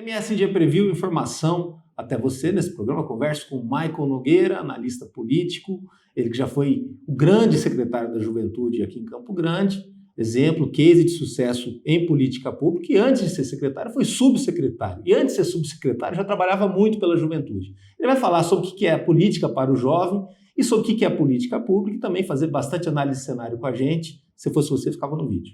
MSD Preview, informação até você nesse programa. Converso com o Michael Nogueira, analista político, ele que já foi o grande secretário da Juventude aqui em Campo Grande, exemplo, case de sucesso em política pública, e antes de ser secretário foi subsecretário, e antes de ser subsecretário já trabalhava muito pela juventude. Ele vai falar sobre o que é a política para o jovem e sobre o que é a política pública e também fazer bastante análise de cenário com a gente. Se fosse você, ficava no vídeo.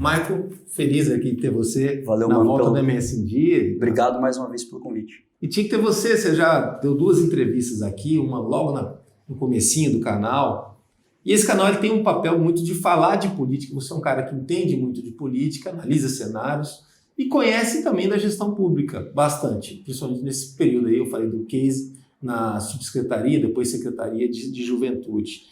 Michael, feliz aqui de ter você. Valeu, na mano, volta da MSD. Obrigado mais uma vez pelo convite. E tinha que ter você já deu 2 entrevistas aqui, uma logo no comecinho do canal. E esse canal ele tem um papel muito de falar de política. Você é um cara que entende muito de política, analisa cenários e conhece também da gestão pública bastante. Principalmente nesse período aí, eu falei do case na subsecretaria, depois secretaria de juventude.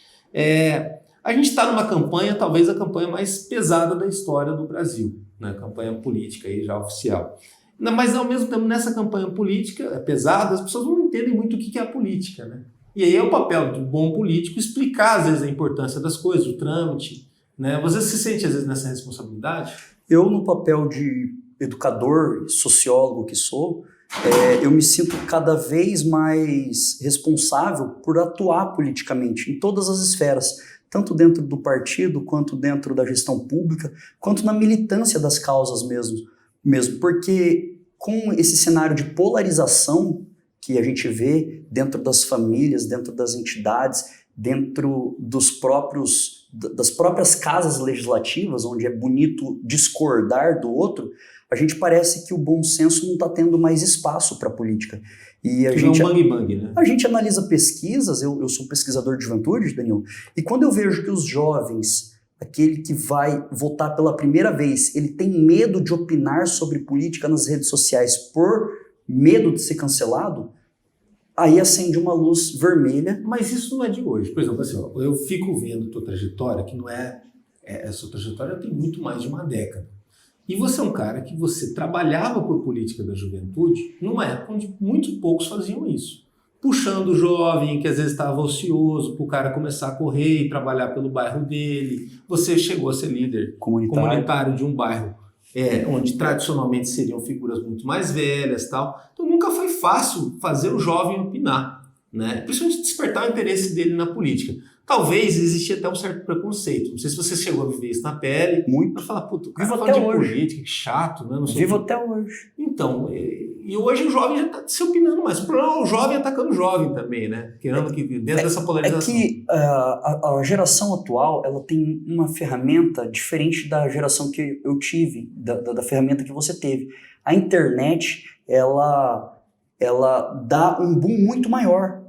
A gente está numa campanha, talvez a campanha mais pesada da história do Brasil, né? Campanha política aí já oficial. Mas ao mesmo tempo, nessa campanha política, é pesada, as pessoas não entendem muito o que é a política, né? E aí é o papel do bom político explicar, às vezes, a importância das coisas, o trâmite, né? Você se sente, às vezes, nessa responsabilidade? Eu, no papel de educador, sociólogo que sou, eu me sinto cada vez mais responsável por atuar politicamente em todas as esferas, tanto dentro do partido, quanto dentro da gestão pública, quanto na militância das causas mesmo. Porque com esse cenário de polarização que a gente vê dentro das famílias, dentro das entidades, dentro das próprias casas legislativas, onde é bonito discordar do outro, a gente parece que o bom senso não está tendo mais espaço para a política. E a gente, é um bang-bang, né? A gente analisa pesquisas, eu sou pesquisador de juventude, Daniel, e quando eu vejo que os jovens, aquele que vai votar pela primeira vez, ele tem medo de opinar sobre política nas redes sociais por medo de ser cancelado, aí acende uma luz vermelha. Mas isso não é de hoje. Por exemplo, assim, eu fico vendo tua trajetória, que não essa trajetória tem muito mais de uma década. E você é um cara que você trabalhava por política da juventude numa época onde muito poucos faziam isso. Puxando o jovem que às vezes estava ocioso para o cara começar a correr e trabalhar pelo bairro dele. Você chegou a ser líder comunitário de um bairro onde tradicionalmente seriam figuras muito mais velhas e tal. Então nunca foi fácil fazer o jovem opinar, né? Principalmente despertar o interesse dele na política. Talvez existia até um certo preconceito. Não sei se você chegou a viver isso na pele. Muito. Pra falar, puto, o cara fala de política, que chato, né? Vivo até hoje. Então, e hoje o jovem já está se opinando mais. O problema é o jovem atacando o jovem também, né? Querendo que dentro dessa polarização. É que a geração atual, ela tem uma ferramenta diferente da geração que eu tive, da ferramenta que você teve. A internet, ela dá um boom muito maior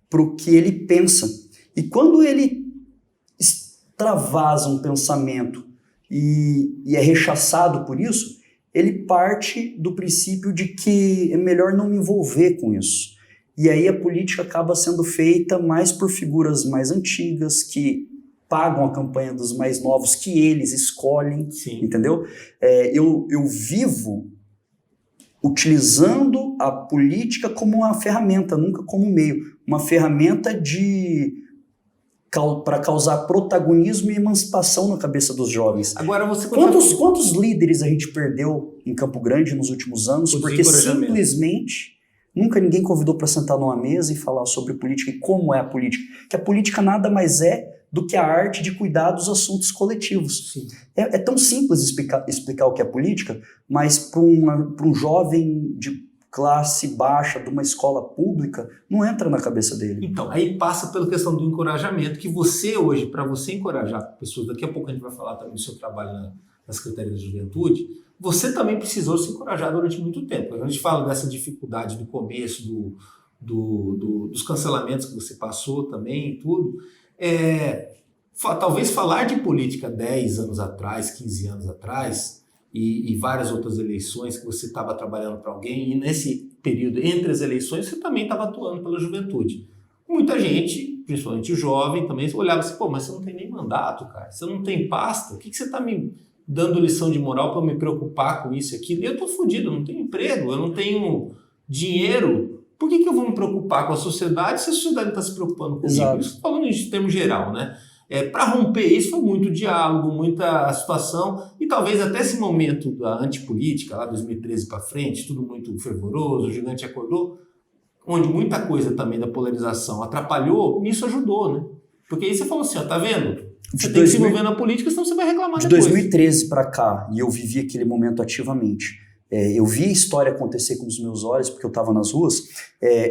para o que ele pensa. E quando ele extravasa um pensamento e é rechaçado por isso, ele parte do princípio de que é melhor não me envolver com isso. E aí a política acaba sendo feita mais por figuras mais antigas, que pagam a campanha dos mais novos, que eles escolhem. Sim. Entendeu? Eu vivo utilizando a política como uma ferramenta, nunca como meio. Uma ferramenta para causar protagonismo e emancipação na cabeça dos jovens. Agora você quantos líderes a gente perdeu em Campo Grande nos últimos anos porque simplesmente nunca ninguém convidou para sentar numa mesa e falar sobre política e como é a política? Que a política nada mais é do que a arte de cuidar dos assuntos coletivos. É tão simples explicar o que é política, mas para um jovem de classe baixa de uma escola pública, não entra na cabeça dele. Então, aí passa pela questão do encorajamento, que você hoje, para você encorajar pessoas, daqui a pouco a gente vai falar também do seu trabalho na Secretaria da Juventude, você também precisou se encorajar durante muito tempo. A gente fala dessa dificuldade do começo, dos cancelamentos que você passou também e tudo. Talvez falar de política 10 anos atrás, 15 anos atrás, e várias outras eleições que você estava trabalhando para alguém, e nesse período entre as eleições você também estava atuando pela juventude. Muita gente, principalmente o jovem, também olhava assim, pô, mas você não tem nem mandato, cara, você não tem pasta, o que você está me dando lição de moral para me preocupar com isso e aquilo? Eu estou fodido, eu não tenho emprego, eu não tenho dinheiro, por que eu vou me preocupar com a sociedade se a sociedade não está se preocupando comigo? Exato. Isso falando em termos geral, né? Para romper isso foi muito diálogo, muita situação, e talvez até esse momento da antipolítica, lá 2013 para frente, tudo muito fervoroso, o gigante acordou, onde muita coisa também da polarização atrapalhou, nisso ajudou, né? Porque aí você falou assim, ó, tá vendo? Você tem que se envolver na política, senão você vai reclamar depois. De 2013 para cá, e eu vivi aquele momento ativamente, eu vi a história acontecer com os meus olhos, porque eu estava nas ruas,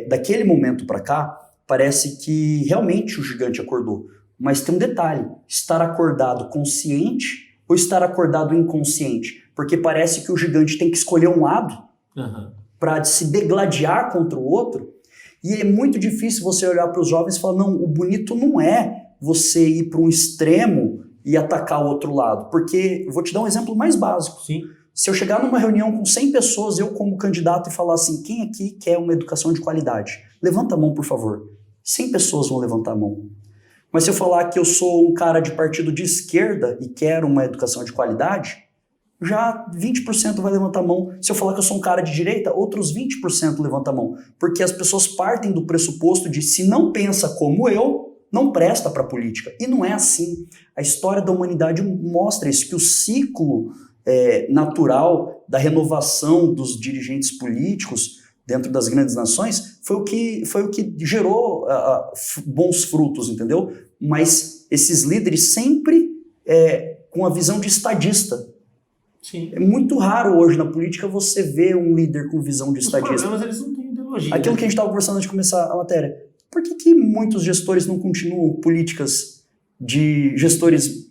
daquele momento para cá, parece que realmente o gigante acordou. Mas tem um detalhe, estar acordado consciente ou estar acordado inconsciente? Porque parece que o gigante tem que escolher um lado para se degladiar contra o outro, e é muito difícil você olhar para os jovens e falar, não, o bonito não é você ir para um extremo e atacar o outro lado, porque, eu vou te dar um exemplo mais básico. Sim. Se eu chegar numa reunião com 100 pessoas, eu como candidato, e falar assim, quem aqui quer uma educação de qualidade? Levanta a mão, por favor. 100 pessoas vão levantar a mão. Mas se eu falar que eu sou um cara de partido de esquerda e quero uma educação de qualidade, já 20% vai levantar a mão. Se eu falar que eu sou um cara de direita, outros 20% levantam a mão. Porque as pessoas partem do pressuposto de se não pensa como eu, não presta para a política. E não é assim. A história da humanidade mostra isso, que o ciclo natural da renovação dos dirigentes políticos dentro das grandes nações foi o que gerou bons frutos, entendeu? Mas esses líderes sempre com a visão de estadista. Sim. É muito raro hoje na política você ver um líder com visão de estadista. Os problemas, eles não têm ideologia. Aquilo que a gente estava conversando antes de começar a matéria. Por que muitos gestores não continuam políticas de gestores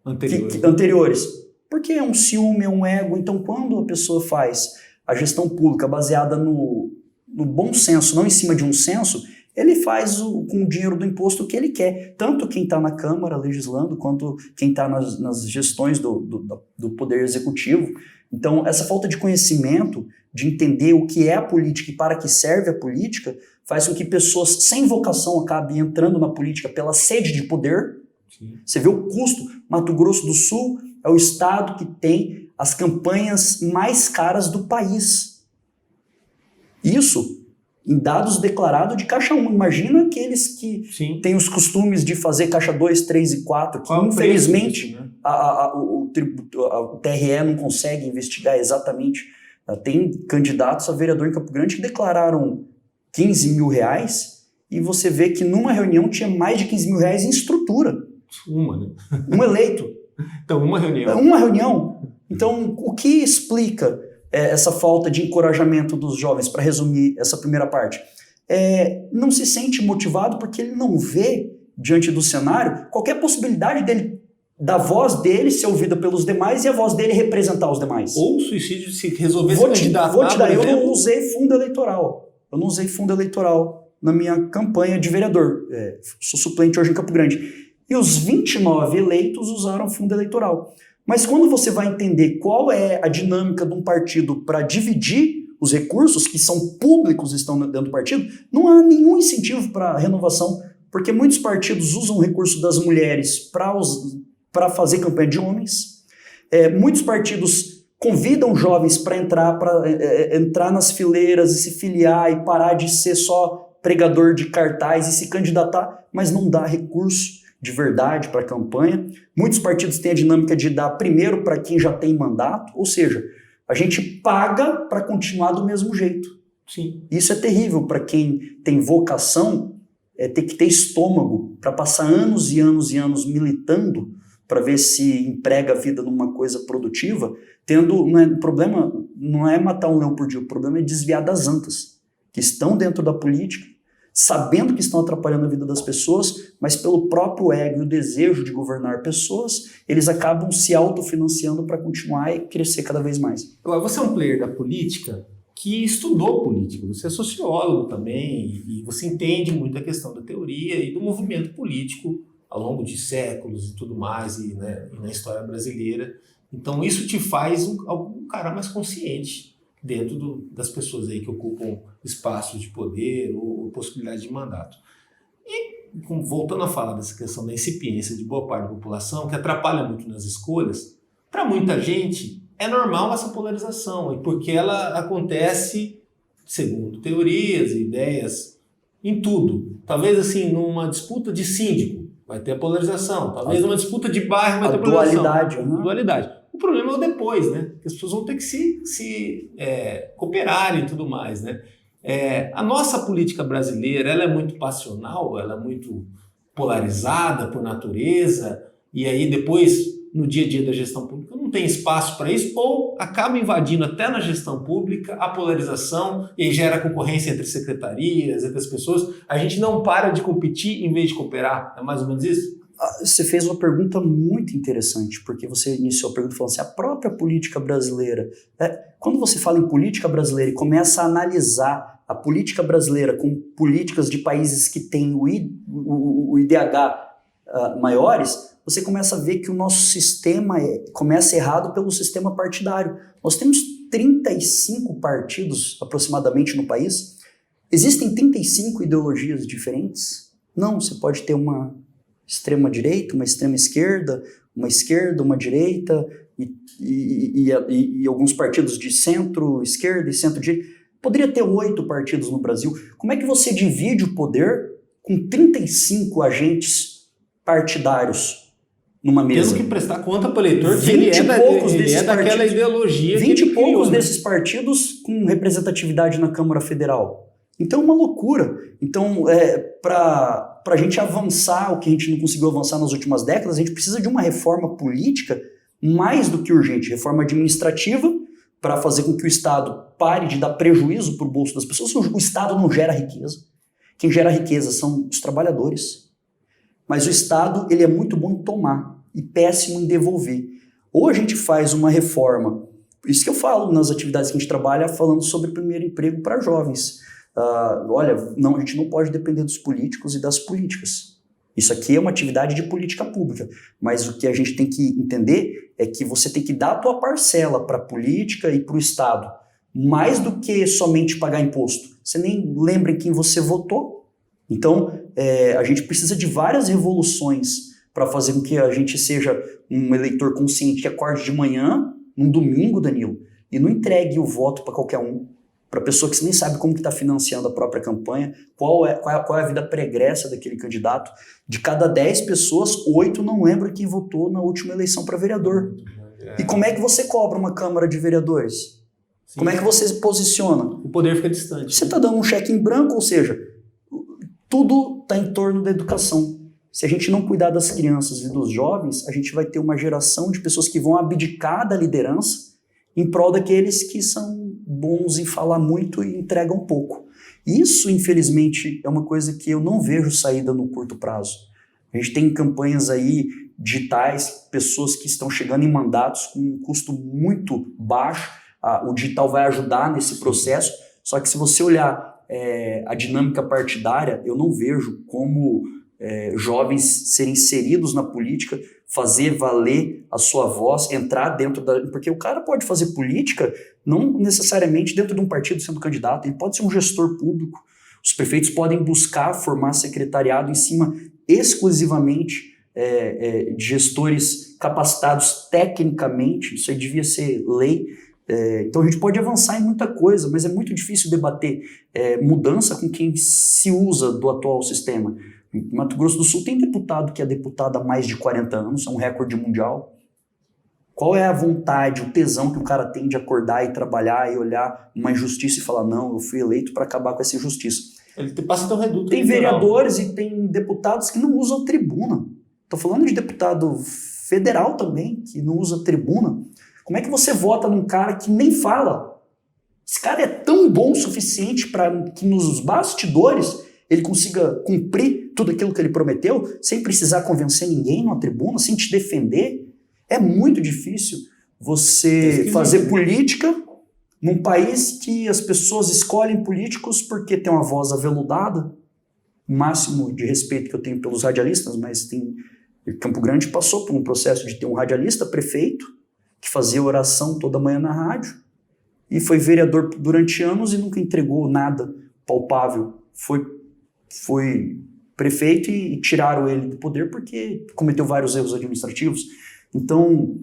anteriores? Porque é um ciúme, é um ego. Então, quando a pessoa faz a gestão pública baseada no bom senso, não em cima de um senso, ele faz com o dinheiro do imposto o que ele quer. Tanto quem está na Câmara legislando, quanto quem está nas gestões do Poder Executivo. Então, essa falta de conhecimento, de entender o que é a política e para que serve a política, faz com que pessoas sem vocação acabem entrando na política pela sede de poder. Sim. Você vê o custo. Mato Grosso do Sul é o estado que tem as campanhas mais caras do país. Isso em dados declarados de Caixa 1. Imagina aqueles que têm os costumes de fazer Caixa 2, 3 e 4, que infelizmente disso, né? o TRE não consegue investigar exatamente. Tem candidatos a vereador em Campo Grande que declararam 15 mil reais e você vê que numa reunião tinha mais de 15 mil reais em estrutura. Né? Um eleito. Então, uma reunião. Uma reunião. Então, o que explica essa falta de encorajamento dos jovens, para resumir essa primeira parte? Não se sente motivado porque ele não vê, diante do cenário, qualquer possibilidade dele, da voz dele ser ouvida pelos demais e a voz dele representar os demais. Ou o suicídio se resolver se candidatar. Vou te dar, eu não usei fundo eleitoral. Eu não usei fundo eleitoral na minha campanha de vereador. Sou suplente hoje em Campo Grande. E os 29 eleitos usaram fundo eleitoral. Mas quando você vai entender qual é a dinâmica de um partido para dividir os recursos que são públicos e estão dentro do partido, não há nenhum incentivo para a renovação, porque muitos partidos usam o recurso das mulheres para fazer campanha de homens. Muitos partidos convidam jovens para entrar nas fileiras e se filiar e parar de ser só pregador de cartaz e se candidatar, mas não dá recurso de verdade para a campanha. Muitos partidos têm a dinâmica de dar primeiro para quem já tem mandato, ou seja, a gente paga para continuar do mesmo jeito. Sim. Isso é terrível para quem tem vocação, ter que ter estômago para passar anos e anos e anos militando para ver se emprega a vida numa coisa produtiva, o problema não é matar um leão por dia, o problema é desviar das antas, que estão dentro da política, sabendo que estão atrapalhando a vida das pessoas, mas pelo próprio ego e o desejo de governar pessoas, eles acabam se autofinanciando para continuar e crescer cada vez mais. Agora, você é um player da política que estudou política, você é sociólogo também, e você entende muito a questão da teoria e do movimento político ao longo de séculos e tudo mais, e na história brasileira. Então isso te faz um cara mais consciente dentro das pessoas aí que ocupam espaços de poder ou possibilidade de mandato. E voltando a falar dessa questão da incipiência de boa parte da população, que atrapalha muito nas escolhas, para muita gente é normal essa polarização, e porque ela acontece, segundo teorias e ideias, em tudo. Talvez assim, numa disputa de síndico, vai ter a polarização. Talvez uma disputa de bairro vai ter polarização. Dualidade. O problema é o depois, né? Que as pessoas vão ter que se cooperarem e tudo mais, né? A nossa política brasileira, ela é muito passional, ela é muito polarizada por natureza, e aí depois, no dia a dia da gestão pública, não tem espaço para isso, ou acaba invadindo até na gestão pública a polarização e gera concorrência entre secretarias, entre as pessoas. A gente não para de competir em vez de cooperar. É mais ou menos isso? Você fez uma pergunta muito interessante, porque você iniciou a pergunta falando assim, a própria política brasileira. Quando você fala em política brasileira e começa a analisar a política brasileira com políticas de países que têm o IDH maiores, você começa a ver que o nosso sistema começa errado pelo sistema partidário. Nós temos 35 partidos aproximadamente no país. Existem 35 ideologias diferentes? Não, você pode ter uma extrema-direita, uma extrema-esquerda, uma direita e alguns partidos de centro-esquerda e centro-direita. Poderia ter 8 partidos no Brasil. Como é que você divide o poder com 35 agentes partidários numa mesa? Tendo que prestar conta para o eleitor que 20 e poucos desses daquela partidos, ideologia 20 e poucos criou, né? desses partidos com representatividade na Câmara Federal. Então é uma loucura. Então, para a gente avançar o que a gente não conseguiu avançar nas últimas décadas, a gente precisa de uma reforma política mais do que urgente. Reforma administrativa para fazer com que o Estado pare de dar prejuízo para o bolso das pessoas. O Estado não gera riqueza. Quem gera riqueza são os trabalhadores. Mas o Estado ele é muito bom em tomar e péssimo em devolver. Ou a gente faz uma reforma, isso que eu falo nas atividades que a gente trabalha, falando sobre primeiro emprego para jovens. A gente não pode depender dos políticos e das políticas. Isso aqui é uma atividade de política pública, mas o que a gente tem que entender é que você tem que dar a tua parcela para a política e para o Estado, mais do que somente pagar imposto. Você nem lembra em quem você votou. Então, a gente precisa de várias revoluções para fazer com que a gente seja um eleitor consciente que acorde de manhã, num domingo, Danilo, e não entregue o voto para qualquer um, para pessoa que nem sabe como que está financiando a própria campanha, qual é a vida pregressa daquele candidato. De cada 10 pessoas, 8 não lembram quem votou na última eleição para vereador. E como é que você cobra uma Câmara de Vereadores? Sim. Como é que você se posiciona? O poder fica distante. Você está dando um cheque em branco, ou seja, tudo está em torno da educação. Se a gente não cuidar das crianças e dos jovens, a gente vai ter uma geração de pessoas que vão abdicar da liderança em prol daqueles que são bons em falar muito e entregam pouco. Isso, infelizmente, é uma coisa que eu não vejo saída no curto prazo. A gente tem campanhas aí digitais, pessoas que estão chegando em mandatos com um custo muito baixo. O digital vai ajudar nesse processo, só que se você olhar a dinâmica partidária, eu não vejo como jovens serem inseridos na política, fazer valer a sua voz, entrar dentro da... Porque o cara pode fazer política não necessariamente dentro de um partido sendo candidato, ele pode ser um gestor público. Os prefeitos podem buscar formar secretariado em cima exclusivamente de gestores capacitados tecnicamente, isso aí devia ser lei. Então a gente pode avançar em muita coisa, mas é muito difícil debater mudança com quem se usa do atual sistema. Em Mato Grosso do Sul tem deputado que é deputado há mais de 40 anos, é um recorde mundial. Qual é a vontade, o tesão que o cara tem de acordar e trabalhar e olhar uma injustiça e falar, não, eu fui eleito para acabar com essa injustiça? Ele passa tão reduto. Tem vereadores e tem deputados que não usam tribuna. Estou falando de deputado federal também, que não usa tribuna. Como é que você vota num cara que nem fala? Esse cara é tão bom o suficiente para que nos bastidores ele consiga cumprir tudo aquilo que ele prometeu, sem precisar convencer ninguém numa tribuna, sem te defender. É muito difícil você fazer política num país que as pessoas escolhem políticos porque tem uma voz aveludada, o máximo de respeito que eu tenho pelos radialistas, mas Campo Grande passou por um processo de ter um radialista prefeito que fazia oração toda manhã na rádio e foi vereador durante anos e nunca entregou nada palpável. Foi prefeito e tiraram ele do poder porque cometeu vários erros administrativos. Então,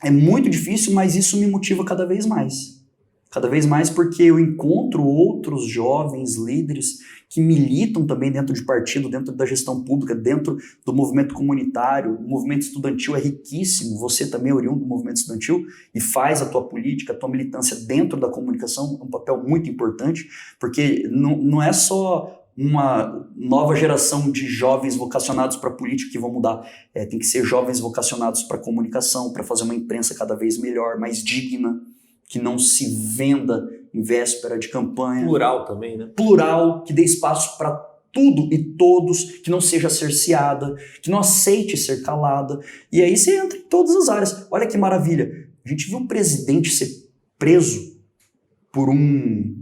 é muito difícil, mas isso me motiva cada vez mais. Cada vez mais porque eu encontro outros jovens líderes que militam também dentro de partido, dentro da gestão pública, dentro do movimento comunitário. O movimento estudantil é riquíssimo, você também é oriundo do movimento estudantil e faz a tua política, a tua militância dentro da comunicação, um papel muito importante, porque não é só uma nova geração de jovens vocacionados para a política que vão mudar. Tem que ser jovens vocacionados para a comunicação, para fazer uma imprensa cada vez melhor, mais digna, que não se venda em véspera de campanha. Plural também, né? Plural, que dê espaço para tudo e todos, que não seja cerceada, que não aceite ser calada. E aí você entra em todas as áreas. Olha que maravilha. A gente viu o presidente ser preso por um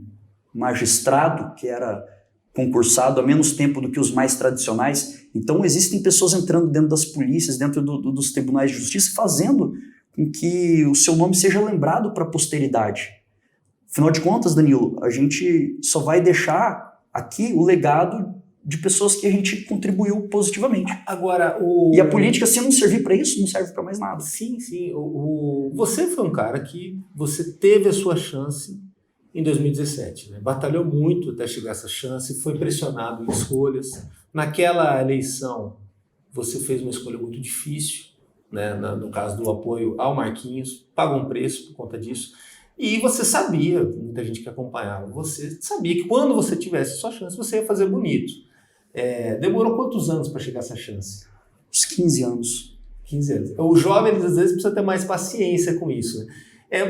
magistrado que era concursado há menos tempo do que os mais tradicionais. Então existem pessoas entrando dentro das polícias, dentro dos tribunais de justiça, fazendo com que o seu nome seja lembrado para a posteridade. Afinal de contas, Danilo, a gente só vai deixar aqui o legado de pessoas que a gente contribuiu positivamente. Agora, E a política, se não servir para isso, não serve para mais nada. Sim, sim. Você foi um cara que você teve a sua chance em 2017, né? Batalhou muito até chegar a essa chance, foi pressionado em escolhas. Naquela eleição, você fez uma escolha muito difícil, né? No caso do apoio ao Marquinhos, pagou um preço por conta disso. E você sabia, muita gente que acompanhava, você sabia que quando você tivesse sua chance, você ia fazer bonito. Demorou quantos anos para chegar a essa chance? Uns 15 anos. 15 anos. O jovem, às vezes, precisa ter mais paciência com isso, né?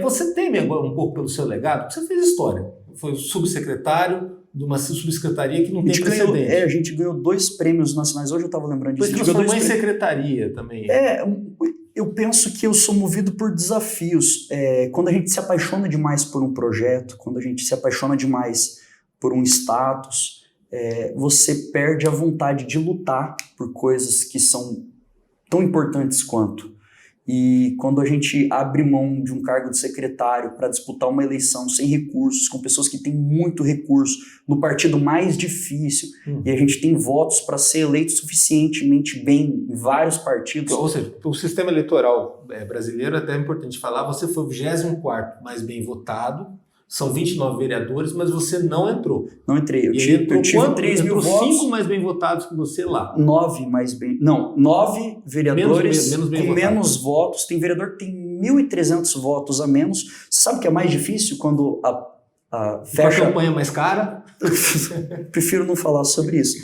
Você teme agora um pouco pelo seu legado, porque você fez história. Foi subsecretário de uma subsecretaria que não tem precedente. A gente ganhou 2 prêmios nacionais. Hoje eu estava lembrando disso. Você transformou em secretaria também. Eu penso que eu sou movido por desafios. Quando a gente se apaixona demais por um projeto, quando a gente se apaixona demais por um status, você perde a vontade de lutar por coisas que são tão importantes quanto. E quando a gente abre mão de um cargo de secretário para disputar uma eleição sem recursos, com pessoas que têm muito recurso, no partido mais difícil, e a gente tem votos para ser eleito suficientemente bem em vários partidos. Ou seja, o sistema eleitoral brasileiro, até é importante falar, você foi o 24º mais bem votado, são 29 vereadores, mas você não entrou. Não entrei. Eu tive 3 mil votos. 5 mais bem votados que você lá. 9 mais bem... Não, 9 vereadores menos com menos votos. Tem vereador que tem 1.300 votos a menos. Você sabe o que é mais difícil quando fecha... A campanha mais cara? Prefiro não falar sobre isso.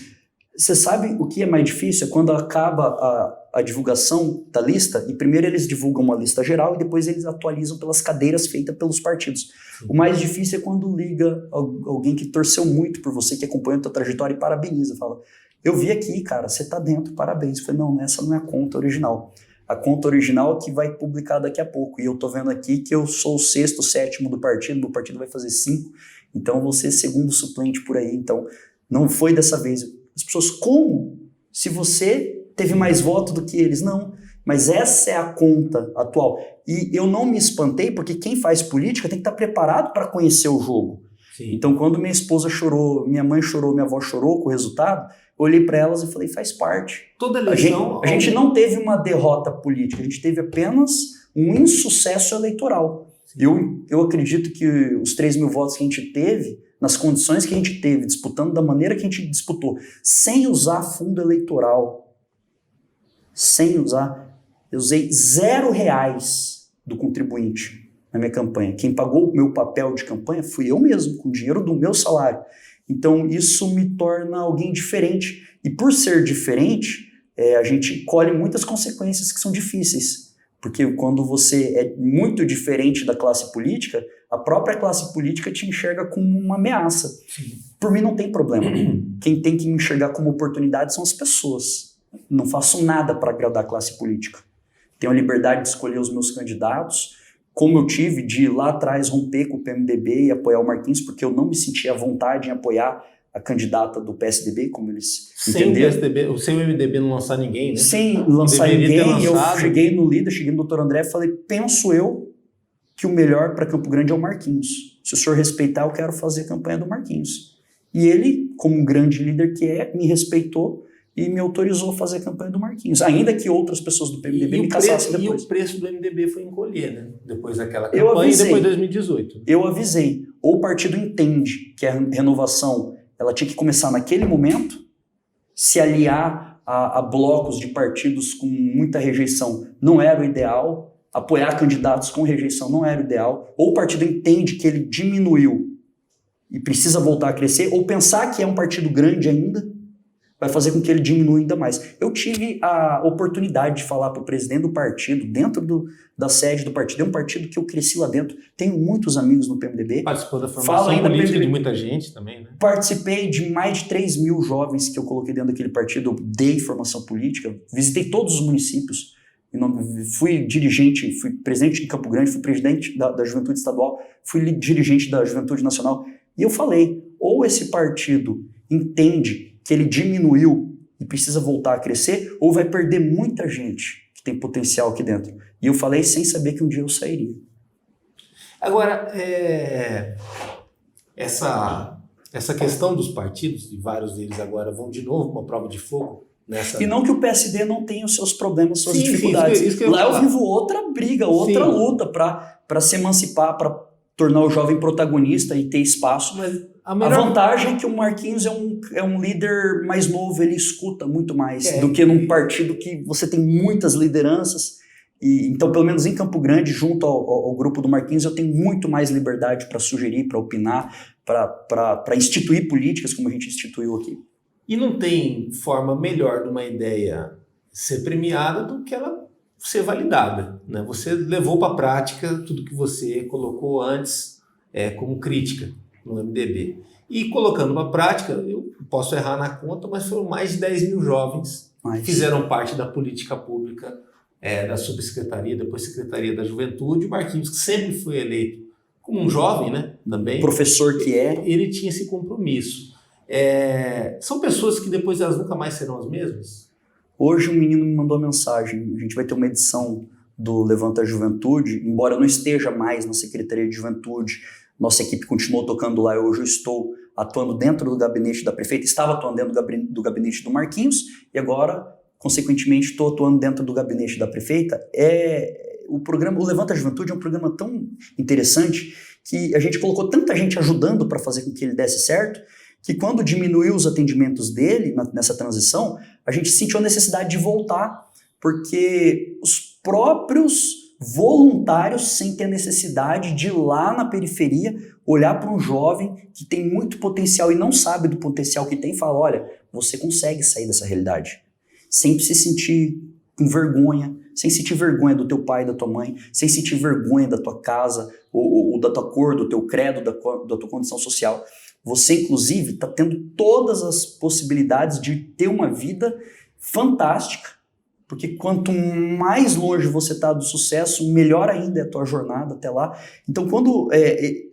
Você sabe o que é mais difícil? É quando acaba a divulgação da lista, e primeiro eles divulgam uma lista geral e depois eles atualizam pelas cadeiras feitas pelos partidos. Sim. O mais difícil é quando liga alguém que torceu muito por você, que acompanha a tua trajetória e parabeniza, fala, eu vi aqui, cara, você tá dentro, parabéns. Eu falei, não, essa não é a conta original. A conta original que vai publicar daqui a pouco, e eu tô vendo aqui que eu sou o 6º, 7º do partido, o partido vai fazer 5, então eu vou ser 2º suplente por aí, então não foi dessa vez. As pessoas, como? Se você teve mais voto do que eles? Não, mas essa é a conta atual. E eu não me espantei, porque quem faz política tem que estar preparado para conhecer o jogo. Sim. Então, quando minha esposa chorou, minha mãe chorou, minha avó chorou com o resultado, eu olhei para elas e falei, faz parte. Toda eleição... A gente não teve uma derrota política, a gente teve apenas um insucesso eleitoral. Eu acredito que os 3 mil votos que a gente teve, nas condições que a gente teve, disputando da maneira que a gente disputou, sem usar fundo eleitoral, eu usei R$0 do contribuinte na minha campanha. Quem pagou o meu papel de campanha fui eu mesmo, com o dinheiro do meu salário. Então isso me torna alguém diferente. E por ser diferente, a gente colhe muitas consequências que são difíceis. Porque quando você é muito diferente da classe política, a própria classe política te enxerga como uma ameaça. Sim. Por mim não tem problema. Quem tem que me enxergar como oportunidade são as pessoas. Não faço nada para agradar a classe política. Tenho a liberdade de escolher os meus candidatos, como eu tive de lá atrás romper com o PMDB e apoiar o Marquinhos, porque eu não me sentia à vontade em apoiar a candidata do PSDB, como eles entenderam. Sem o MDB não lançar ninguém, né? Sem lançar ninguém, eu cheguei no líder, cheguei no Dr. André e falei, penso eu que o melhor para Campo Grande é o Marquinhos. Se o senhor respeitar, eu quero fazer a campanha do Marquinhos. E ele, como um grande líder que é, me respeitou e me autorizou a fazer a campanha do Marquinhos, ainda que outras pessoas do PMDB me caçassem depois. E o preço do MDB foi encolher, né? Depois daquela campanha e depois de 2018. Eu avisei. Ou o partido entende que a renovação ela tinha que começar naquele momento, se aliar a blocos de partidos com muita rejeição não era o ideal, apoiar candidatos com rejeição não era o ideal, ou o partido entende que ele diminuiu e precisa voltar a crescer, ou pensar que é um partido grande ainda, vai fazer com que ele diminua ainda mais. Eu tive a oportunidade de falar para o presidente do partido, dentro da sede do partido, é um partido que eu cresci lá dentro, tenho muitos amigos no PMDB. Participou da formação política de muita gente também, né? Participei de mais de 3 mil jovens que eu coloquei dentro daquele partido, eu dei formação política, visitei todos os municípios, fui dirigente, fui presidente de Campo Grande, fui presidente da Juventude Estadual, fui dirigente da Juventude Nacional, e eu falei, ou esse partido entende que ele diminuiu e precisa voltar a crescer, ou vai perder muita gente que tem potencial aqui dentro. E eu falei sem saber que um dia eu sairia. Agora, essa questão dos partidos, e vários deles agora vão de novo para uma prova de fogo. E não que o PSD não tenha os seus problemas, suas dificuldades. Isso que lá eu vivo outra briga, outra luta para se emancipar, para tornar o jovem protagonista e ter espaço. Mas a vantagem é que o Marquinhos é um líder mais novo, ele escuta muito mais do que num partido que você tem muitas lideranças. Então, pelo menos em Campo Grande, junto ao grupo do Marquinhos, eu tenho muito mais liberdade para sugerir, para opinar, para instituir políticas como a gente instituiu aqui. E não tem forma melhor de uma ideia ser premiada do que ela ser validada, né? Você levou para a prática tudo que você colocou antes como crítica no MDB. E colocando para a prática, eu posso errar na conta, mas foram mais de 10 mil jovens que fizeram parte da política pública, da subsecretaria, depois Secretaria da Juventude. O Marquinhos, que sempre foi eleito como um jovem, né, também. Professor que ele tinha esse compromisso. São pessoas que depois elas nunca mais serão as mesmas? Hoje um menino me mandou uma mensagem, a gente vai ter uma edição do Levanta a Juventude, embora eu não esteja mais na Secretaria de Juventude, nossa equipe continuou tocando lá, hoje eu estou atuando dentro do gabinete da prefeita, estava atuando dentro do gabinete do Marquinhos, e agora, consequentemente, estou atuando dentro do gabinete da prefeita. O Levanta a Juventude é um programa tão interessante que a gente colocou tanta gente ajudando para fazer com que ele desse certo, que quando diminuiu os atendimentos dele nessa transição, a gente sentiu a necessidade de voltar, porque os próprios voluntários sentem a necessidade de ir lá na periferia, olhar para um jovem que tem muito potencial e não sabe do potencial que tem e falar, olha, você consegue sair dessa realidade, sem se sentir com vergonha, sem sentir vergonha do teu pai e da tua mãe, sem sentir vergonha da tua casa, ou da tua cor, do teu credo, da tua condição social. Você, inclusive, está tendo todas as possibilidades de ter uma vida fantástica, porque quanto mais longe você está do sucesso, melhor ainda é a tua jornada até lá. Então, quando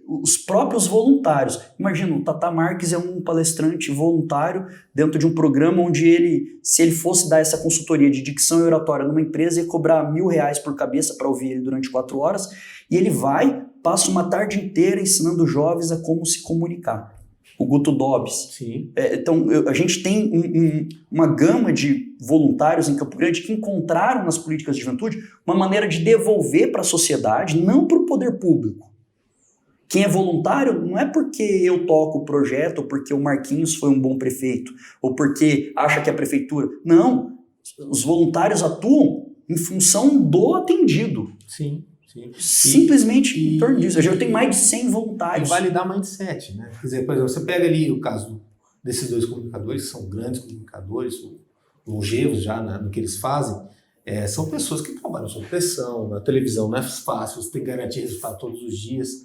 os próprios voluntários, imagina, o Tata Marques é um palestrante voluntário dentro de um programa onde se ele fosse dar essa consultoria de dicção e oratória numa empresa, ia cobrar R$1.000 por cabeça para ouvir ele durante 4 horas, e ele passa uma tarde inteira ensinando jovens a como se comunicar. O Guto Dobbs. Sim. Então, a gente tem uma gama de voluntários em Campo Grande que encontraram nas políticas de juventude uma maneira de devolver para a sociedade, não para o poder público. Quem é voluntário não é porque eu toco o projeto, ou porque o Marquinhos foi um bom prefeito, ou porque acha que é a prefeitura. Não. Os voluntários atuam em função do atendido. Sim. Simplesmente em torno disso. Eu tenho mais de 100 voluntários. E validar mindset, né? Quer dizer, por exemplo, você pega ali o caso desses 2 comunicadores, que são grandes comunicadores, longevos já no que eles fazem, são pessoas que trabalham sob pressão, na televisão não é fácil, você tem que garantir resultado todos os dias.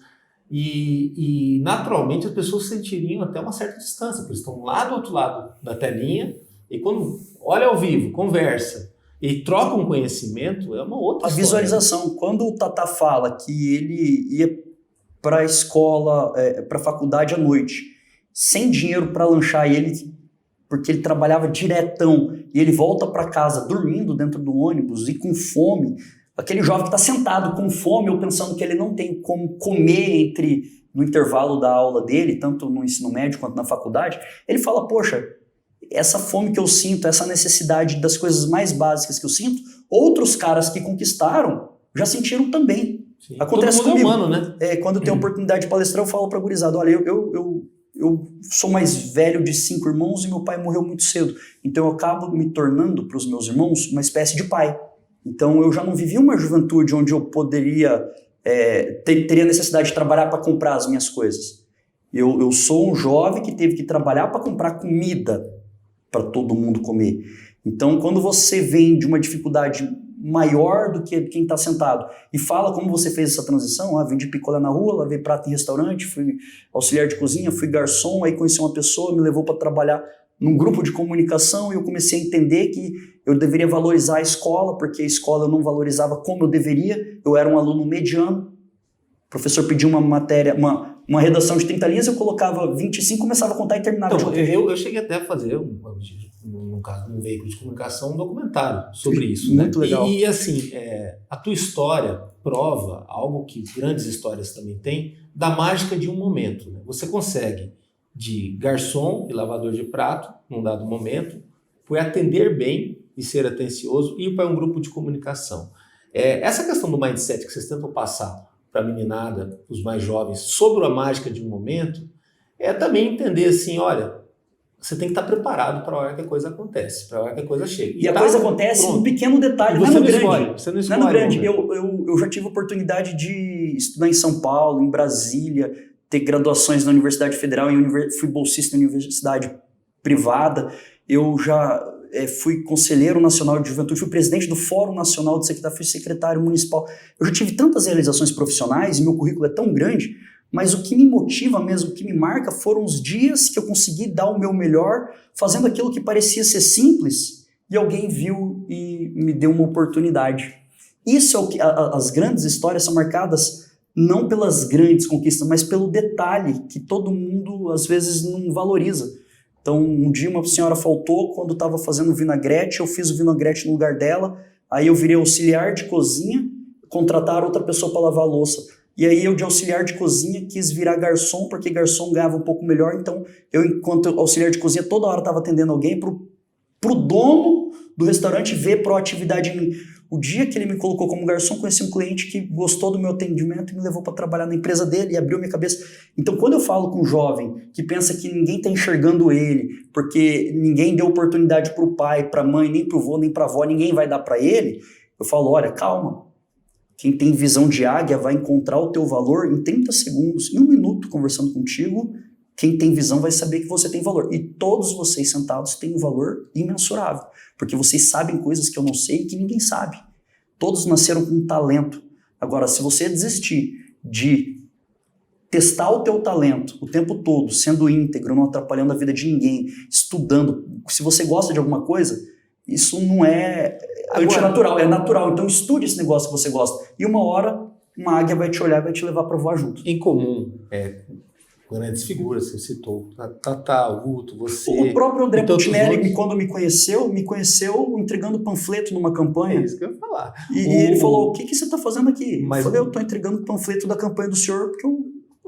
E naturalmente as pessoas sentiriam até uma certa distância, porque eles estão lá do outro lado da telinha, e quando olha ao vivo, conversa, e troca um conhecimento, é uma outra história. A visualização. Quando o Tata fala que ele ia para a escola, para a faculdade à noite, sem dinheiro para lanchar, porque ele trabalhava diretão, e ele volta para casa dormindo dentro do ônibus e com fome, aquele jovem que está sentado com fome ou pensando que ele não tem como comer no intervalo da aula dele, tanto no ensino médio quanto na faculdade, ele fala, poxa, essa fome que eu sinto, essa necessidade das coisas mais básicas que eu sinto, outros caras que conquistaram já sentiram também. Sim. Acontece Todo mundo comigo. É humano, né? Quando eu tenho a oportunidade de palestrar, eu falo pra gurizada, olha, eu sou mais velho de 5 irmãos e meu pai morreu muito cedo. Então eu acabo me tornando para os meus irmãos uma espécie de pai. Então eu já não vivi uma juventude onde eu poderia, teria necessidade de trabalhar para comprar as minhas coisas. Eu sou um jovem que teve que trabalhar para comprar comida para todo mundo comer. Então quando você vem de uma dificuldade maior do que quem está sentado e fala como você fez essa transição, vendi picolé na rua, lavei prato em restaurante, fui auxiliar de cozinha, fui garçom, aí conheci uma pessoa, me levou para trabalhar num grupo de comunicação e eu comecei a entender que eu deveria valorizar a escola, porque a escola eu não valorizava como eu deveria, eu era um aluno mediano, o professor pediu uma matéria, uma redação de 30 linhas, eu colocava 25, começava a contar e terminava. Então, eu cheguei até a fazer, no caso, num veículo de comunicação, um documentário sobre isso. Muito legal. E assim, a tua história prova algo que grandes histórias também têm, da mágica de um momento. Né? Você consegue, de garçom e lavador de prato, num dado momento, foi atender bem e ser atencioso e ir para um grupo de comunicação. Essa questão do mindset que vocês tentam passar para a meninada, os mais jovens, sobre a mágica de um momento, é também entender assim, olha, você tem que estar preparado para a hora que a coisa acontece, para a hora que a coisa chega. E a coisa acontece num pequeno detalhe, não é no grande. Você não escolhe. Não é no grande. Eu já tive a oportunidade de estudar em São Paulo, em Brasília, ter graduações na Universidade Federal, fui bolsista em universidade privada, eu já fui conselheiro nacional de juventude, fui presidente do Fórum Nacional de Secretário, fui secretário municipal. Eu já tive tantas realizações profissionais, e meu currículo é tão grande, mas o que me motiva mesmo, o que me marca, foram os dias que eu consegui dar o meu melhor, fazendo aquilo que parecia ser simples, e alguém viu e me deu uma oportunidade. Isso é o que as grandes histórias são marcadas não pelas grandes conquistas, mas pelo detalhe que todo mundo às vezes não valoriza. Então, um dia uma senhora faltou quando estava fazendo vinagrete, eu fiz o vinagrete no lugar dela, aí eu virei auxiliar de cozinha, contrataram outra pessoa para lavar a louça. E aí eu de auxiliar de cozinha quis virar garçom, porque garçom ganhava um pouco melhor, então eu, enquanto auxiliar de cozinha, toda hora estava atendendo alguém pro dono do restaurante ver proatividade em mim. O dia que ele me colocou como garçom, conheci um cliente que gostou do meu atendimento e me levou para trabalhar na empresa dele e abriu minha cabeça. Então, quando eu falo com um jovem que pensa que ninguém está enxergando ele, porque ninguém deu oportunidade para o pai, para a mãe, nem para o vô, nem para a avó, ninguém vai dar para ele, eu falo, olha, calma. Quem tem visão de águia vai encontrar o teu valor em 30 segundos, em 1 minuto conversando contigo. Quem tem visão vai saber que você tem valor. E todos vocês sentados têm um valor imensurável, porque vocês sabem coisas que eu não sei e que ninguém sabe. Todos nasceram com talento. Agora, se você desistir de testar o teu talento o tempo todo, sendo íntegro, não atrapalhando a vida de ninguém, estudando, se você gosta de alguma coisa, isso não é antinatural, é natural. Então estude esse negócio que você gosta. E uma hora, uma águia vai te olhar e vai te levar para voar junto. Em comum, grandes figuras, você citou, Tata, Guto, você... O próprio André Putinelli, quando me conheceu entregando panfleto numa campanha. É isso que eu ia falar. E ele falou, o que você está fazendo aqui? Mas... Eu falei, eu estou entregando panfleto da campanha do senhor, porque eu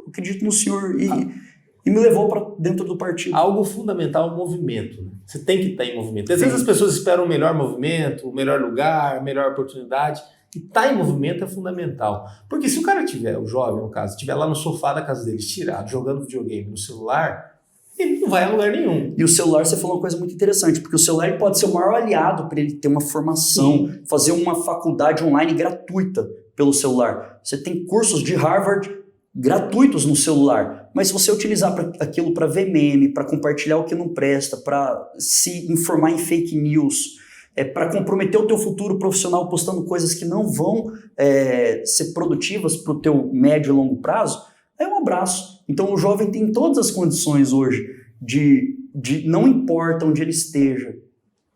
acredito no senhor. E me levou para dentro do partido. Algo fundamental é o movimento. Né? Você tem que estar em movimento. Às vezes as pessoas esperam o melhor movimento, o melhor lugar, a melhor oportunidade. E estar em movimento é fundamental. Porque se o cara tiver, o jovem no caso, estiver lá no sofá da casa dele, tirado, jogando videogame no celular, ele não vai a lugar nenhum. E o celular, você falou uma coisa muito interessante, porque o celular ele pode ser o maior aliado para ele ter uma formação, fazer uma faculdade online gratuita pelo celular. Você tem cursos de Harvard gratuitos no celular, mas se você utilizar aquilo para ver meme, para compartilhar o que não presta, para se informar em fake news, para comprometer o teu futuro profissional postando coisas que não vão ser produtivas para o teu médio e longo prazo, é um abraço. Então o jovem tem todas as condições hoje de não importa onde ele esteja,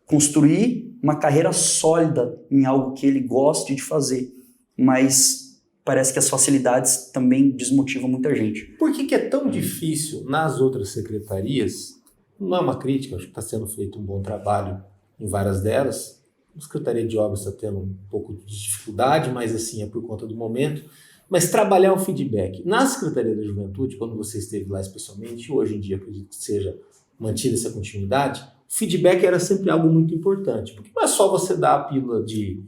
construir uma carreira sólida em algo que ele goste de fazer, mas parece que as facilidades também desmotivam muita gente. Por que é tão difícil nas outras secretarias? Não é uma crítica, acho que está sendo feito um bom trabalho em várias delas. A Secretaria de Obras está tendo um pouco de dificuldade, mas assim é por conta do momento. Mas trabalhar o feedback. Na Secretaria da Juventude, quando você esteve lá especialmente, e hoje em dia acredito que seja mantida essa continuidade, feedback era sempre algo muito importante, porque não é só você dar a pílula de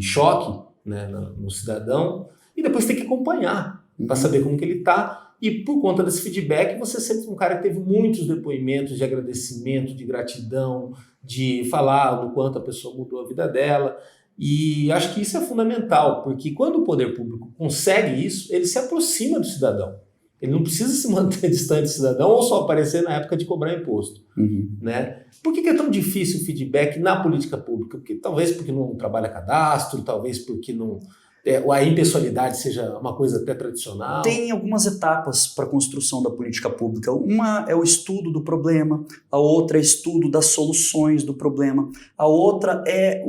choque, né, no cidadão e depois tem que acompanhar para saber como que ele está. E por conta desse feedback, você sempre é um cara que teve muitos depoimentos de agradecimento, de gratidão, de falar do quanto a pessoa mudou a vida dela. E acho que isso é fundamental, porque quando o poder público consegue isso, ele se aproxima do cidadão. Ele não precisa se manter distante do cidadão ou só aparecer na época de cobrar imposto. Né? Por que é tão difícil o feedback na política pública? Talvez porque não trabalha cadastro, talvez porque não... a impessoalidade seja uma coisa até tradicional. Tem algumas etapas para a construção da política pública. Uma é o estudo do problema, a outra é o estudo das soluções do problema, a outra é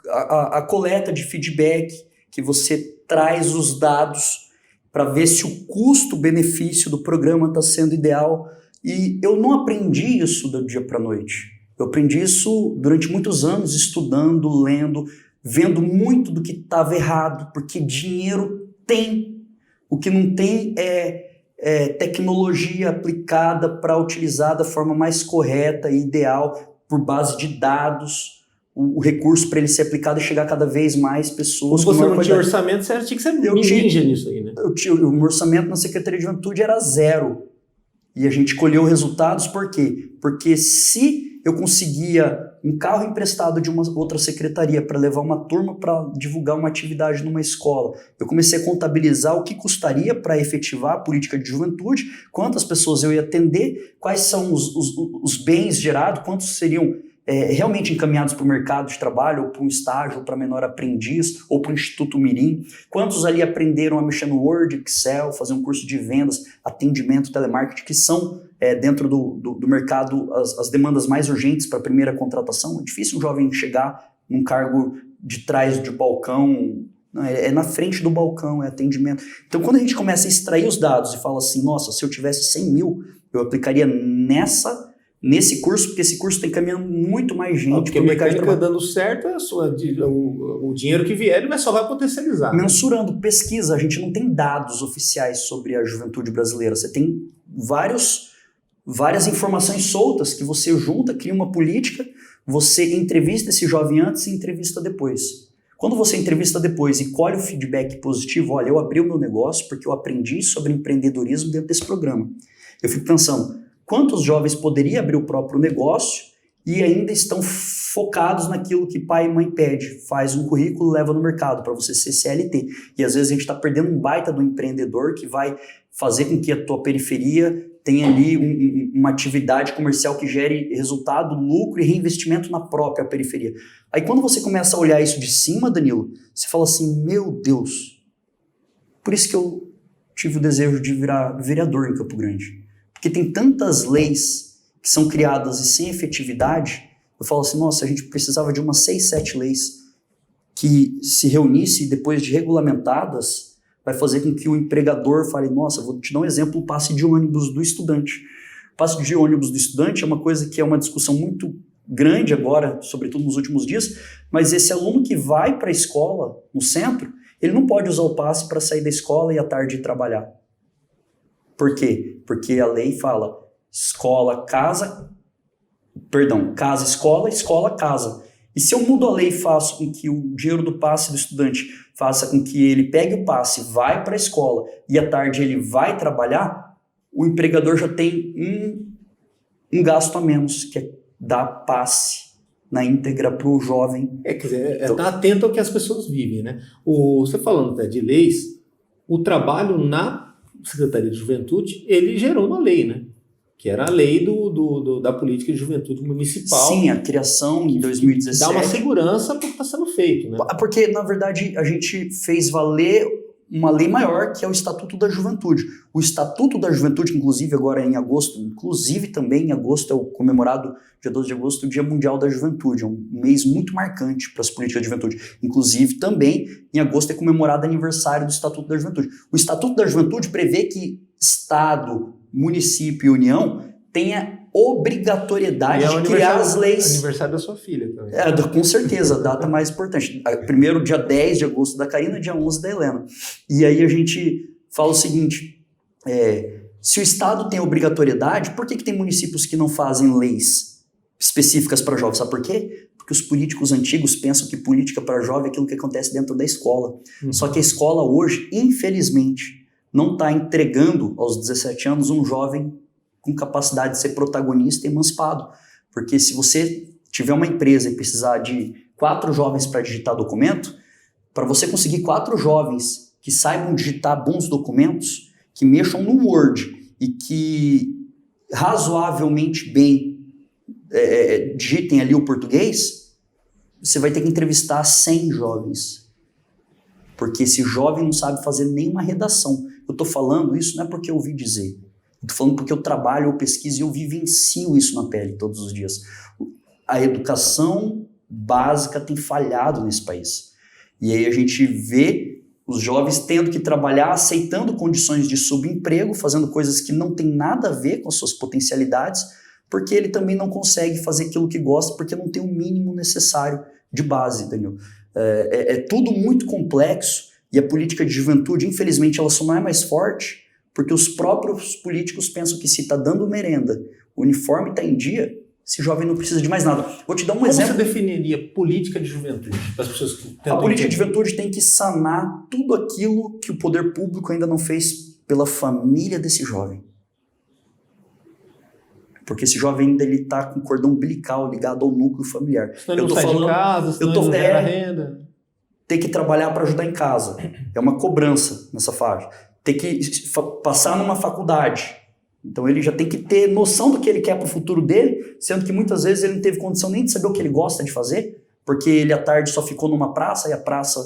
a coleta de feedback, que você traz os dados para ver se o custo-benefício do programa está sendo ideal. E eu não aprendi isso do dia para a noite. Eu aprendi isso durante muitos anos, estudando, lendo, vendo muito do que estava errado, porque dinheiro tem. O que não tem é tecnologia aplicada para utilizar da forma mais correta e ideal, por base de dados, o recurso para ele ser aplicado e chegar a cada vez mais pessoas. Como você não tinha orçamento, você tinha que ser ninja nisso aí, né? O meu orçamento na Secretaria de Juventude era 0. E a gente colheu resultados por quê? Porque se eu conseguia um carro emprestado de uma outra secretaria para levar uma turma para divulgar uma atividade numa escola, eu comecei a contabilizar o que custaria para efetivar a política de juventude, quantas pessoas eu ia atender, quais são os bens gerados, quantos seriam realmente encaminhados para o mercado de trabalho, ou para um estágio, ou para menor aprendiz, ou para o Instituto Mirim, quantos ali aprenderam a mexer no Word, Excel, fazer um curso de vendas, atendimento, telemarketing, que são dentro do mercado as demandas mais urgentes para a primeira contratação. É difícil um jovem chegar num cargo de trás de balcão, é na frente do balcão, é atendimento. Então, quando a gente começa a extrair os dados e fala assim, nossa, se eu tivesse 100 mil, eu aplicaria nesse curso, porque esse curso está encaminhando muito mais gente. Porque a mecânica dando certo, o dinheiro que vier, ele só vai potencializar. Mensurando pesquisa, a gente não tem dados oficiais sobre a juventude brasileira. Você tem várias informações soltas que você junta, cria uma política, você entrevista esse jovem antes e entrevista depois. Quando você entrevista depois e colhe o feedback positivo, olha, eu abri o meu negócio porque eu aprendi sobre empreendedorismo dentro desse programa. Eu fico pensando, quantos jovens poderiam abrir o próprio negócio e ainda estão focados naquilo que pai e mãe pede? Faz um currículo, leva no mercado para você ser CLT. E às vezes a gente está perdendo um baita do empreendedor que vai fazer com que a tua periferia tenha ali uma atividade comercial que gere resultado, lucro e reinvestimento na própria periferia. Aí quando você começa a olhar isso de cima, Danilo, você fala assim, meu Deus, por isso que eu tive o desejo de virar vereador em Campo Grande. Porque tem tantas leis que são criadas e sem efetividade, eu falo assim, nossa, a gente precisava de umas 6, 7 leis que se reunissem e depois de regulamentadas, vai fazer com que o empregador fale, nossa, vou te dar um exemplo, o passe de ônibus do estudante. O passe de ônibus do estudante é uma coisa que é uma discussão muito grande agora, sobretudo nos últimos dias, mas esse aluno que vai para a escola, no centro, ele não pode usar o passe para sair da escola e à tarde ir trabalhar. Por quê? Porque a lei fala casa, escola, escola, casa. E se eu mudo a lei e faço com que o dinheiro do passe do estudante faça com que ele pegue o passe, vai para a escola e à tarde ele vai trabalhar, o empregador já tem um gasto a menos, que é dar passe na íntegra para o jovem. Quer dizer, estar atento ao que as pessoas vivem, né? Você falando até de leis, o trabalho na Secretaria de Juventude, ele gerou uma lei, né? Que era a lei da política de juventude municipal. Sim, a criação em 2017. Dá uma segurança para o que está sendo feito, né? Porque, na verdade, a gente fez valer uma lei maior, que é o Estatuto da Juventude. O Estatuto da Juventude, inclusive agora em agosto, também em agosto é o comemorado, dia 12 de agosto, o Dia Mundial da Juventude. É um mês muito marcante para as políticas de juventude. Inclusive, também, em agosto é comemorado o aniversário do Estatuto da Juventude. O Estatuto da Juventude prevê que Estado, município e União tenha obrigatoriedade de criar as leis. Aniversário da sua filha também. Com certeza, a data mais importante. Primeiro, dia 10 de agosto da Karina, dia 11 da Helena. E aí a gente fala o seguinte, se o Estado tem obrigatoriedade, por que tem municípios que não fazem leis? específicas para jovens. Sabe por quê? Porque os políticos antigos pensam que política para jovem é aquilo que acontece dentro da escola. Só que a escola hoje, infelizmente, não está entregando aos 17 anos um jovem com capacidade de ser protagonista e emancipado. Porque se você tiver uma empresa e precisar de 4 jovens para digitar documento, para você conseguir 4 jovens que saibam digitar bons documentos, que mexam no Word e que razoavelmente bem digitem ali o português, você vai ter que entrevistar 100 jovens. Porque esse jovem não sabe fazer nenhuma redação. Eu estou falando isso não é porque eu ouvi dizer. Eu estou falando porque eu trabalho, eu pesquiso e eu vivencio isso na pele todos os dias. A educação básica tem falhado nesse país. E aí a gente vê os jovens tendo que trabalhar, aceitando condições de subemprego, fazendo coisas que não tem nada a ver com as suas potencialidades, porque ele também não consegue fazer aquilo que gosta, porque não tem o mínimo necessário de base, Daniel. É tudo muito complexo, e a política de juventude, infelizmente, ela só não é mais forte, porque os próprios políticos pensam que se está dando merenda, o uniforme está em dia, esse jovem não precisa de mais nada. Vou te dar um exemplo. Como você definiria política de juventude para as pessoas que tentam A política de entender? juventude tem que sanar tudo aquilo que o poder público ainda não fez pela família desse jovem. Porque esse jovem ainda está com o cordão umbilical ligado ao núcleo familiar. Senão ele não sai de casa, senão ele não gera renda. Ter que trabalhar para ajudar em casa. É uma cobrança nessa fase. Ter que passar numa faculdade. Então ele já tem que ter noção do que ele quer para o futuro dele, sendo que muitas vezes ele não teve condição nem de saber o que ele gosta de fazer, porque ele à tarde só ficou numa praça e a praça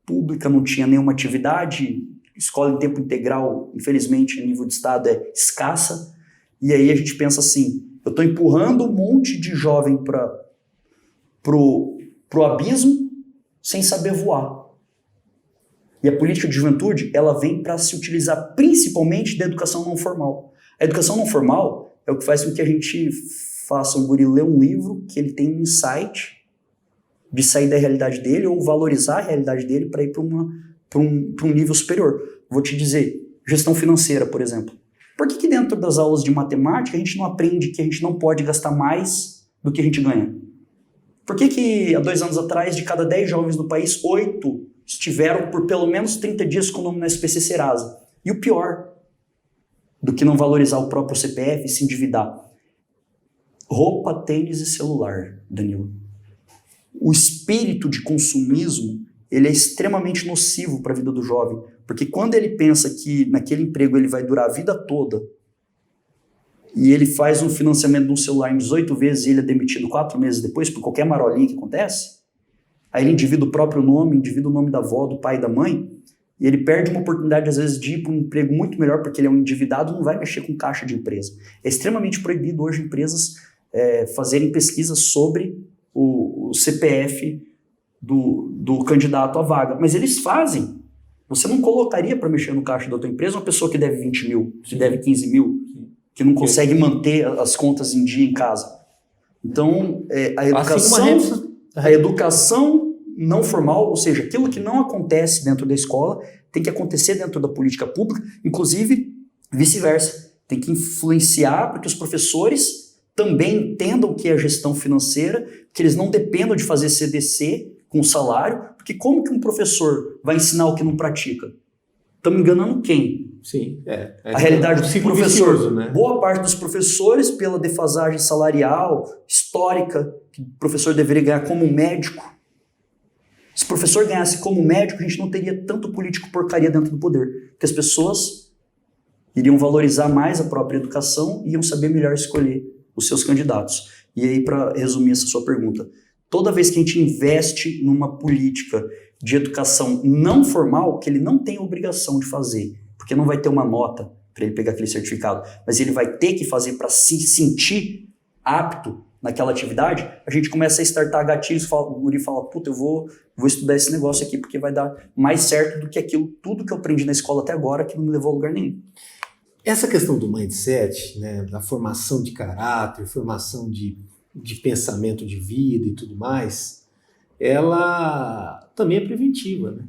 pública não tinha nenhuma atividade, escola em tempo integral, infelizmente, a nível de estado é escassa, e aí a gente pensa assim, eu estou empurrando um monte de jovem pro abismo sem saber voar. E a política de juventude, ela vem para se utilizar principalmente da educação não formal. A educação não formal é o que faz com que a gente faça um guri ler um livro, que ele tem um insight de sair da realidade dele ou valorizar a realidade dele para ir para um nível superior. Vou te dizer, gestão financeira, por exemplo. Por que dentro das aulas de matemática a gente não aprende que a gente não pode gastar mais do que a gente ganha? Por que há 2 anos atrás, de cada 10 jovens do país, 8 estiveram por pelo menos 30 dias com o nome na SPC Serasa? E o pior do que não valorizar o próprio CPF e se endividar. Roupa, tênis e celular, Danilo. O espírito de consumismo, ele é extremamente nocivo para a vida do jovem, porque quando ele pensa que naquele emprego ele vai durar a vida toda, e ele faz um financiamento de um celular em 18 vezes e ele é demitido 4 meses depois, por qualquer marolinha que acontece, aí ele endivida o próprio nome, endivida o nome da avó, do pai e da mãe, e ele perde uma oportunidade, às vezes, de ir para um emprego muito melhor, porque ele é um endividado, não vai mexer com caixa de empresa. É extremamente proibido hoje empresas fazerem pesquisas sobre o CPF do candidato à vaga. Mas eles fazem. Você não colocaria para mexer no caixa da tua empresa uma pessoa que deve 20 mil, que deve 15 mil, que não consegue manter as contas em dia em casa. Então, a educação não formal, ou seja, aquilo que não acontece dentro da escola, tem que acontecer dentro da política pública, inclusive vice-versa. Tem que influenciar para que os professores também entendam o que é a gestão financeira, que eles não dependam de fazer CDC com salário, porque como que um professor vai ensinar o que não pratica? Estamos enganando quem? Sim, a realidade do professor. Vicioso, né? Boa parte dos professores, pela defasagem salarial, histórica, que o professor deveria ganhar como médico. Se o professor ganhasse como médico, a gente não teria tanto político porcaria dentro do poder. Porque as pessoas iriam valorizar mais a própria educação e iam saber melhor escolher os seus candidatos. E aí, para resumir essa sua pergunta, toda vez que a gente investe numa política de educação não formal, que ele não tem a obrigação de fazer, porque não vai ter uma nota para ele pegar aquele certificado, mas ele vai ter que fazer para se sentir apto naquela atividade, a gente começa a startar gatilhos, o guri fala, puta, eu vou estudar esse negócio aqui, porque vai dar mais certo do que aquilo, tudo que eu aprendi na escola até agora, que não me levou a lugar nenhum. Essa questão do mindset, né, da formação de caráter, formação de pensamento de vida e tudo mais, ela também é preventiva, né?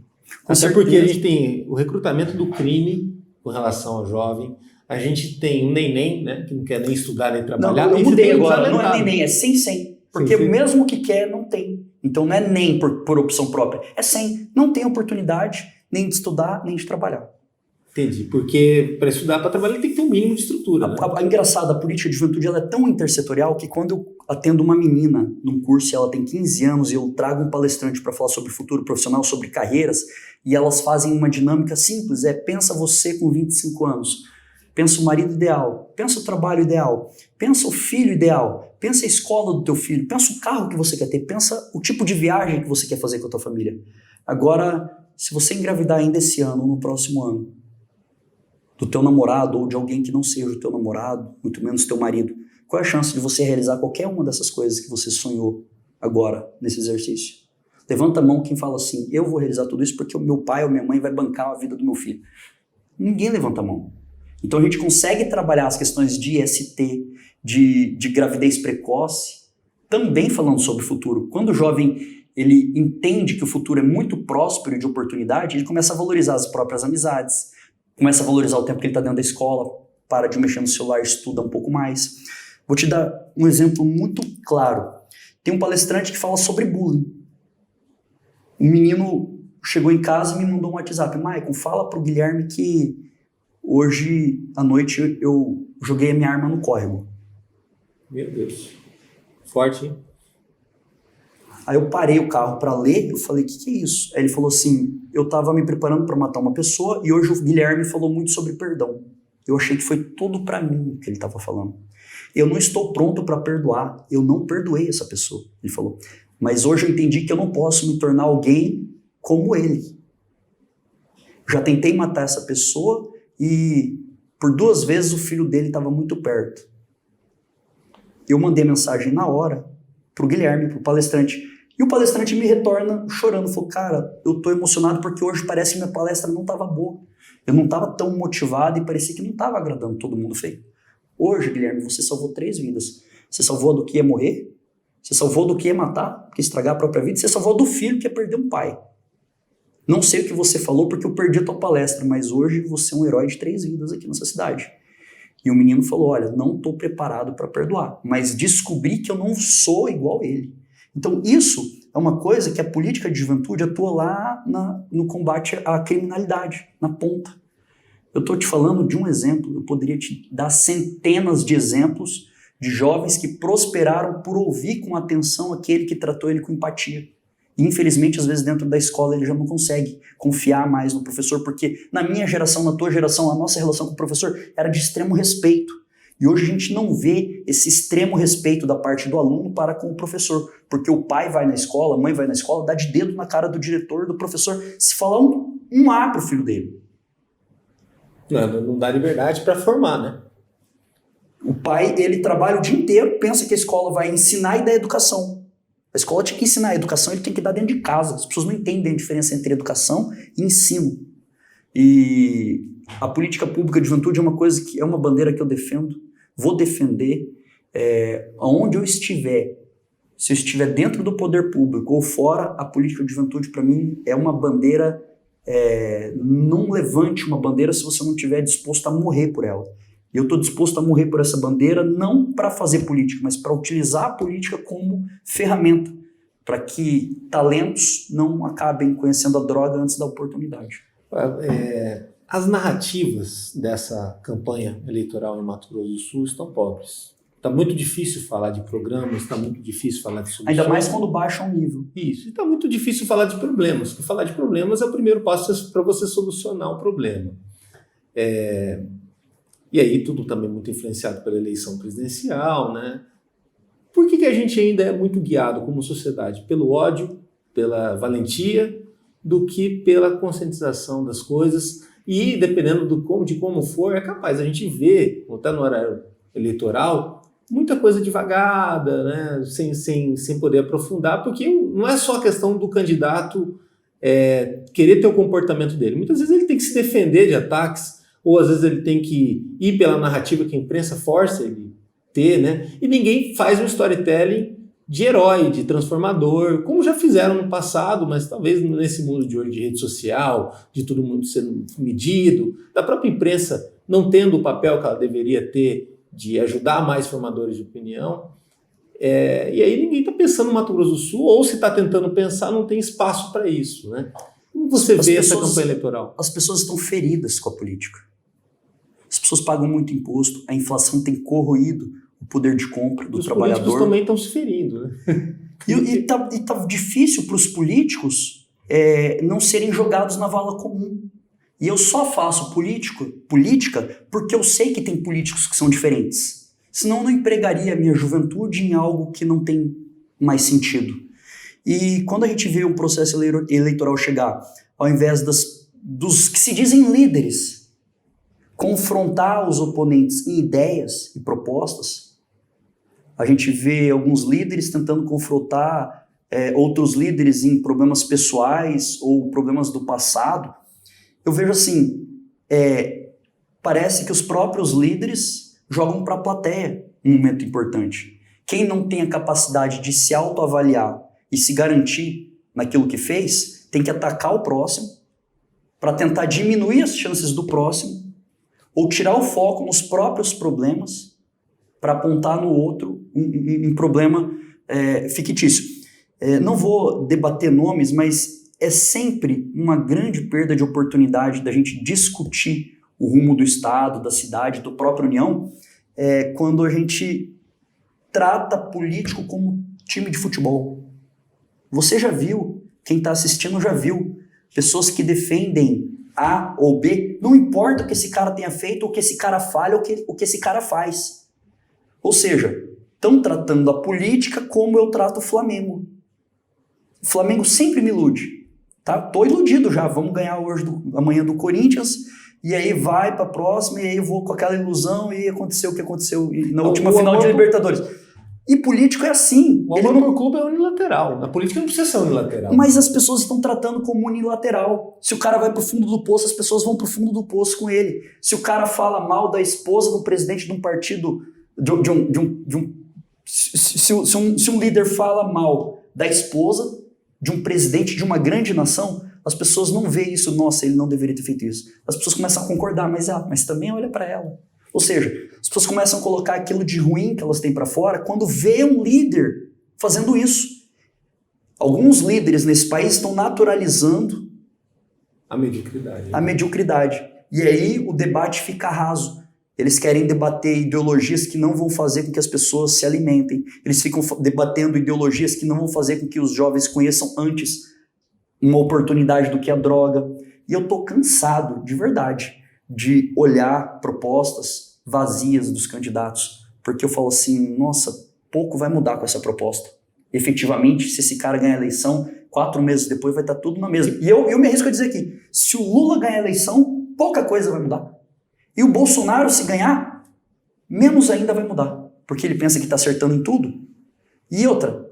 Até porque a gente tem o recrutamento do crime com relação ao jovem, A gente tem um neném, né, que não quer nem estudar nem trabalhar. Não, eu e mudei tem um agora, não é desalentado. neném, é sem. Porque Sim. mesmo que quer, não tem. Então não é nem por opção própria, é sem. Não tem oportunidade nem de estudar, nem de trabalhar. Entendi, porque para estudar, para trabalhar, tem que ter um mínimo de estrutura. Né? Engraçado, a política de juventude ela é tão intersetorial que quando eu atendo uma menina num curso e ela tem 15 anos e eu trago um palestrante para falar sobre futuro profissional, sobre carreiras, e elas fazem uma dinâmica simples, pensa você com 25 anos, pensa o marido ideal, pensa o trabalho ideal, pensa o filho ideal, pensa a escola do teu filho, pensa o carro que você quer ter, pensa o tipo de viagem que você quer fazer com a tua família. Agora, se você engravidar ainda esse ano ou no próximo ano, do teu namorado ou de alguém que não seja o teu namorado, muito menos teu marido, qual é a chance de você realizar qualquer uma dessas coisas que você sonhou agora nesse exercício? Levanta a mão quem fala assim, eu vou realizar tudo isso porque o meu pai ou minha mãe vai bancar a vida do meu filho. Ninguém levanta a mão. Então a gente consegue trabalhar as questões de IST, de gravidez precoce, também falando sobre o futuro. Quando o jovem ele entende que o futuro é muito próspero e de oportunidade, ele começa a valorizar as próprias amizades, começa a valorizar o tempo que ele está dentro da escola, para de mexer no celular, estuda um pouco mais. Vou te dar um exemplo muito claro. Tem um palestrante que fala sobre bullying. Um menino chegou em casa e me mandou um WhatsApp. Maicon, fala pro Guilherme que hoje à noite eu joguei a minha arma no córrego. Meu Deus. Forte, hein? Aí eu parei o carro para ler, eu falei, o que é isso? Aí ele falou assim, eu estava me preparando para matar uma pessoa e hoje o Guilherme falou muito sobre perdão. Eu achei que foi tudo para mim que ele estava falando. Eu não estou pronto para perdoar, eu não perdoei essa pessoa, ele falou. Mas hoje eu entendi que eu não posso me tornar alguém como ele. Já tentei matar essa pessoa e por 2 vezes o filho dele estava muito perto. Eu mandei mensagem na hora pro Guilherme, pro palestrante. E o palestrante me retorna chorando, falou, cara, eu tô emocionado porque hoje parece que minha palestra não estava boa. Eu não estava tão motivado e parecia que não estava agradando todo mundo feio. Hoje, Guilherme, você salvou 3 vidas. Você salvou a do que ia morrer, você salvou do que ia matar, que ia estragar a própria vida, você salvou a do filho que ia perder um pai. Não sei o que você falou porque eu perdi a tua palestra, mas hoje você é um herói de 3 vidas aqui nessa cidade. E o menino falou, olha, não estou preparado para perdoar, mas descobri que eu não sou igual a ele. Então isso é uma coisa que a política de juventude atua lá no combate à criminalidade, na ponta. Eu estou te falando de um exemplo, eu poderia te dar centenas de exemplos de jovens que prosperaram por ouvir com atenção aquele que tratou ele com empatia. E, infelizmente, às vezes dentro da escola ele já não consegue confiar mais no professor, porque na minha geração, na tua geração, a nossa relação com o professor era de extremo respeito. E hoje a gente não vê esse extremo respeito da parte do aluno para com o professor, porque o pai vai na escola, a mãe vai na escola, dá de dedo na cara do diretor, do professor, se falar um A pro filho dele. Não dá liberdade para formar, né? O pai, ele trabalha o dia inteiro, pensa que a escola vai ensinar e dar educação. A escola tinha que ensinar a educação, ele tem que dar dentro de casa. As pessoas não entendem a diferença entre educação e ensino. E a política pública de juventude é uma coisa que é uma bandeira que eu defendo, vou defender aonde eu estiver. Se eu estiver dentro do poder público ou fora, a política de juventude para mim é uma bandeira, não levante uma bandeira se você não estiver disposto a morrer por ela. E eu estou disposto a morrer por essa bandeira não para fazer política, mas para utilizar a política como ferramenta, para que talentos não acabem conhecendo a droga antes da oportunidade. As narrativas dessa campanha eleitoral em Mato Grosso do Sul estão pobres. Está muito difícil falar de programas, está muito difícil falar de soluções. Ainda mais quando baixa um nível. Isso, está muito difícil falar de problemas, porque falar de problemas é o primeiro passo para você solucionar o problema. E aí tudo também muito influenciado pela eleição presidencial, né? Por que a gente ainda é muito guiado como sociedade? Pelo ódio, pela valentia, do que pela conscientização das coisas. E dependendo de como for, é capaz a gente ver, ou está no horário eleitoral, muita coisa devagada, né? sem poder aprofundar, porque não é só a questão do candidato querer ter o comportamento dele. Muitas vezes ele tem que se defender de ataques, ou às vezes ele tem que ir pela narrativa que a imprensa força ele ter, né? E ninguém faz um storytelling de herói, de transformador, como já fizeram no passado, mas talvez nesse mundo de hoje de rede social, de todo mundo sendo medido, da própria imprensa não tendo o papel que ela deveria ter de ajudar mais formadores de opinião. E aí ninguém está pensando no Mato Grosso do Sul, ou se está tentando pensar, não tem espaço para isso, né? Como você vê essa campanha eleitoral? As pessoas estão feridas com a política. As pessoas pagam muito imposto, a inflação tem corroído o poder de compra do trabalhador. Os políticos também estão se ferindo, né? E tá difícil para os políticos não serem jogados na vala comum. E eu só faço política porque eu sei que tem políticos que são diferentes. Senão eu não empregaria a minha juventude em algo que não tem mais sentido. E quando a gente vê um processo eleitoral chegar, ao invés dos que se dizem líderes, confrontar os oponentes em ideias e propostas, a gente vê alguns líderes tentando confrontar outros líderes em problemas pessoais ou problemas do passado. Eu vejo assim, parece que os próprios líderes jogam para a plateia um momento importante. Quem não tem a capacidade de se autoavaliar e se garantir naquilo que fez, tem que atacar o próximo para tentar diminuir as chances do próximo ou tirar o foco nos próprios problemas para apontar no outro um problema fictício. Não vou debater nomes, mas é sempre uma grande perda de oportunidade da gente discutir o rumo do Estado, da cidade, da própria União, quando a gente trata político como time de futebol. Você já viu, quem está assistindo já viu, pessoas que defendem A ou B, não importa o que esse cara tenha feito, o que esse cara fale, o que esse cara faz. Ou seja, estão tratando a política como eu trato o Flamengo. O Flamengo sempre me ilude. Tá? Tô iludido já, vamos ganhar amanhã do Corinthians, e aí vai para a próxima, e aí eu vou com aquela ilusão, e aconteceu o que aconteceu na última final de Libertadores. E político é assim. O amor por clube é unilateral. Na política não precisa ser unilateral. Mas as pessoas estão tratando como unilateral. Se o cara vai pro fundo do poço, as pessoas vão pro fundo do poço com ele. Se o cara fala mal da esposa do presidente de um partido, se um líder fala mal da esposa de um presidente de uma grande nação, as pessoas não veem isso. Nossa, ele não deveria ter feito isso. As pessoas começam a concordar, mas também olha para ela. Ou seja, as pessoas começam a colocar aquilo de ruim que elas têm para fora quando vê um líder fazendo isso. Alguns líderes nesse país estão naturalizando a mediocridade. A mediocridade. E aí o debate fica raso. Eles querem debater ideologias que não vão fazer com que as pessoas se alimentem. Eles ficam debatendo ideologias que não vão fazer com que os jovens conheçam antes uma oportunidade do que a droga. E eu tô cansado, de verdade, de olhar propostas vazias dos candidatos, porque eu falo assim, nossa, pouco vai mudar com essa proposta. Efetivamente, se esse cara ganhar a eleição, 4 meses depois vai estar tudo na mesma. E eu me arrisco a dizer aqui, se o Lula ganhar a eleição, pouca coisa vai mudar. E o Bolsonaro, se ganhar, menos ainda vai mudar, porque ele pensa que está acertando em tudo. E outra,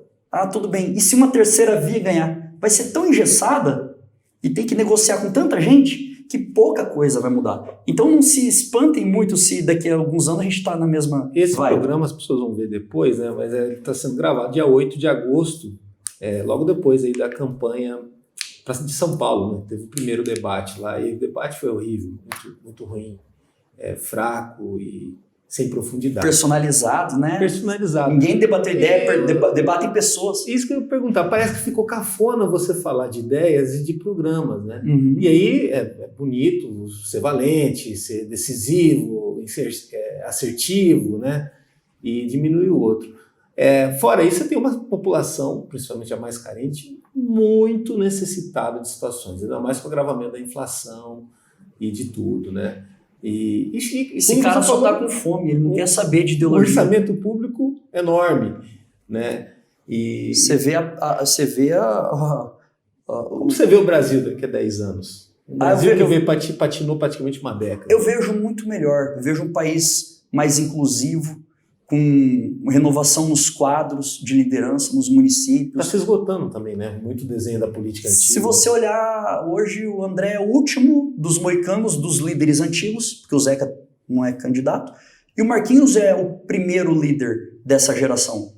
tudo bem, e se uma terceira via ganhar? Vai ser tão engessada e tem que negociar com tanta gente que pouca coisa vai mudar. Então não se espantem muito se daqui a alguns anos a gente está na mesma Esse programa as pessoas vão ver depois, né? Mas ele está sendo gravado dia 8 de agosto, logo depois aí da campanha de São Paulo, né? Teve o primeiro debate lá, e o debate foi horrível, muito, muito ruim, fraco e sem profundidade. Personalizado, né? Personalizado. Ninguém debateu ideia, debatem pessoas. Isso que eu ia perguntar, parece que ficou cafona você falar de ideias e de programas, né? Uhum. E aí é bonito ser valente, ser decisivo, ser assertivo, né? E diminuir o outro. Fora isso, você tem uma população, principalmente a mais carente, muito necessitada de situações, ainda mais com o agravamento da inflação e de tudo, né? Esse cara só está com fome, ele não quer saber de ideologia. Um orçamento público enorme, né? E você vê como você vê o Brasil daqui a 10 anos? O Brasil que patinou praticamente uma década. Eu vejo muito melhor. Eu vejo um país mais inclusivo, com renovação nos quadros de liderança, nos municípios. Está se esgotando também, né? Muito desenho da política antiga. Se você olhar, hoje o André é o último dos moicanos, dos líderes antigos, porque o Zeca não é candidato, e o Marquinhos é o primeiro líder dessa geração.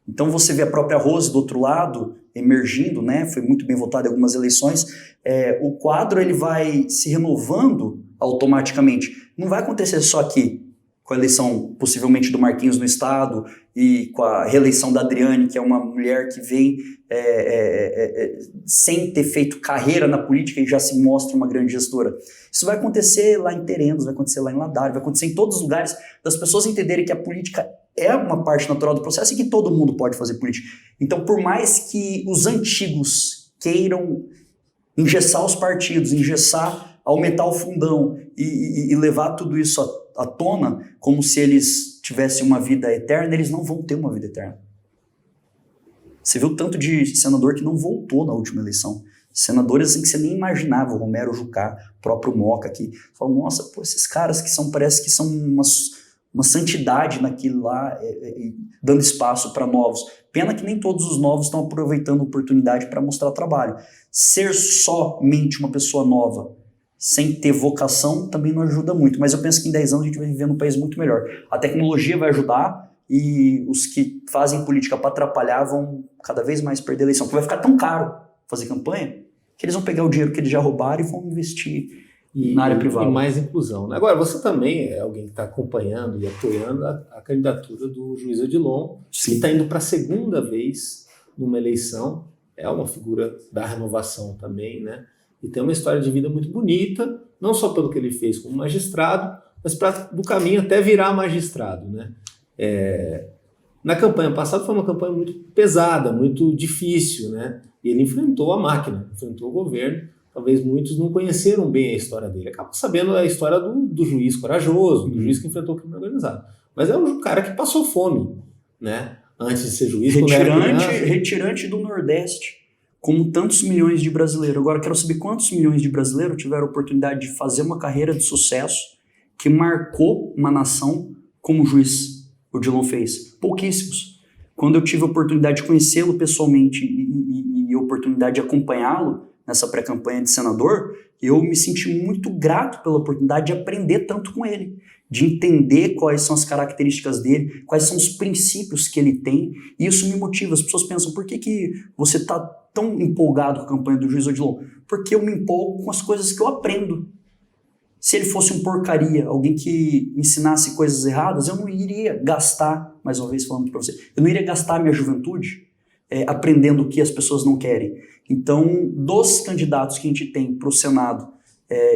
Então você vê a própria Rose do outro lado, emergindo, né? Foi muito bem votado em algumas eleições. O quadro ele vai se renovando automaticamente. Não vai acontecer só aqui, com a eleição possivelmente do Marquinhos no Estado e com a reeleição da Adriane, que é uma mulher que vem sem ter feito carreira na política e já se mostra uma grande gestora. Isso vai acontecer lá em Terenos, vai acontecer lá em Ladário, vai acontecer em todos os lugares, das pessoas entenderem que a política é uma parte natural do processo e que todo mundo pode fazer política. Então, por mais que os antigos queiram engessar os partidos, aumentar o fundão e levar tudo isso à tona, como se eles tivessem uma vida eterna, eles não vão ter uma vida eterna. Você viu tanto de senador que não voltou na última eleição. Senadores assim que você nem imaginava, o Romero Jucá, o próprio Moca aqui. Fala, nossa, pô, esses caras que parece que são uma santidade naquilo lá, dando espaço para novos. Pena que nem todos os novos estão aproveitando a oportunidade para mostrar trabalho. Ser somente uma pessoa nova, sem ter vocação, também não ajuda muito. Mas eu penso que em 10 anos a gente vai viver num país muito melhor. A tecnologia vai ajudar e os que fazem política para atrapalhar vão cada vez mais perder a eleição. Porque vai ficar tão caro fazer campanha que eles vão pegar o dinheiro que eles já roubaram e vão investir na área privada. E mais inclusão. Agora, você também é alguém que está acompanhando e apoiando a candidatura do juiz Odilon, que está indo para a segunda vez numa eleição. É uma figura da renovação também, né? E tem uma história de vida muito bonita, não só pelo que ele fez como magistrado, mas do caminho até virar magistrado, né? Na campanha passada foi uma campanha muito pesada, muito difícil, né? E ele enfrentou a máquina, enfrentou o governo. Talvez muitos não conheceram bem a história dele. Acabam sabendo a história do juiz corajoso, do juiz que enfrentou o crime organizado. Mas é um cara que passou fome, né? Antes de ser juiz. Retirante do Nordeste, como tantos milhões de brasileiros. Agora, quero saber quantos milhões de brasileiros tiveram a oportunidade de fazer uma carreira de sucesso que marcou uma nação como o juiz Odilon fez. Pouquíssimos. Quando eu tive a oportunidade de conhecê-lo pessoalmente e a oportunidade de acompanhá-lo nessa pré-campanha de senador, eu me senti muito grato pela oportunidade de aprender tanto com ele, de entender quais são as características dele, quais são os princípios que ele tem, e isso me motiva. As pessoas pensam, por que você está tão empolgado com a campanha do juiz Odilon? Porque eu me empolgo com as coisas que eu aprendo. Se ele fosse um porcaria, alguém que ensinasse coisas erradas, eu não iria gastar, mais uma vez falando aqui para você, eu não iria gastar minha juventude aprendendo o que as pessoas não querem. Então, dos candidatos que a gente tem para o Senado,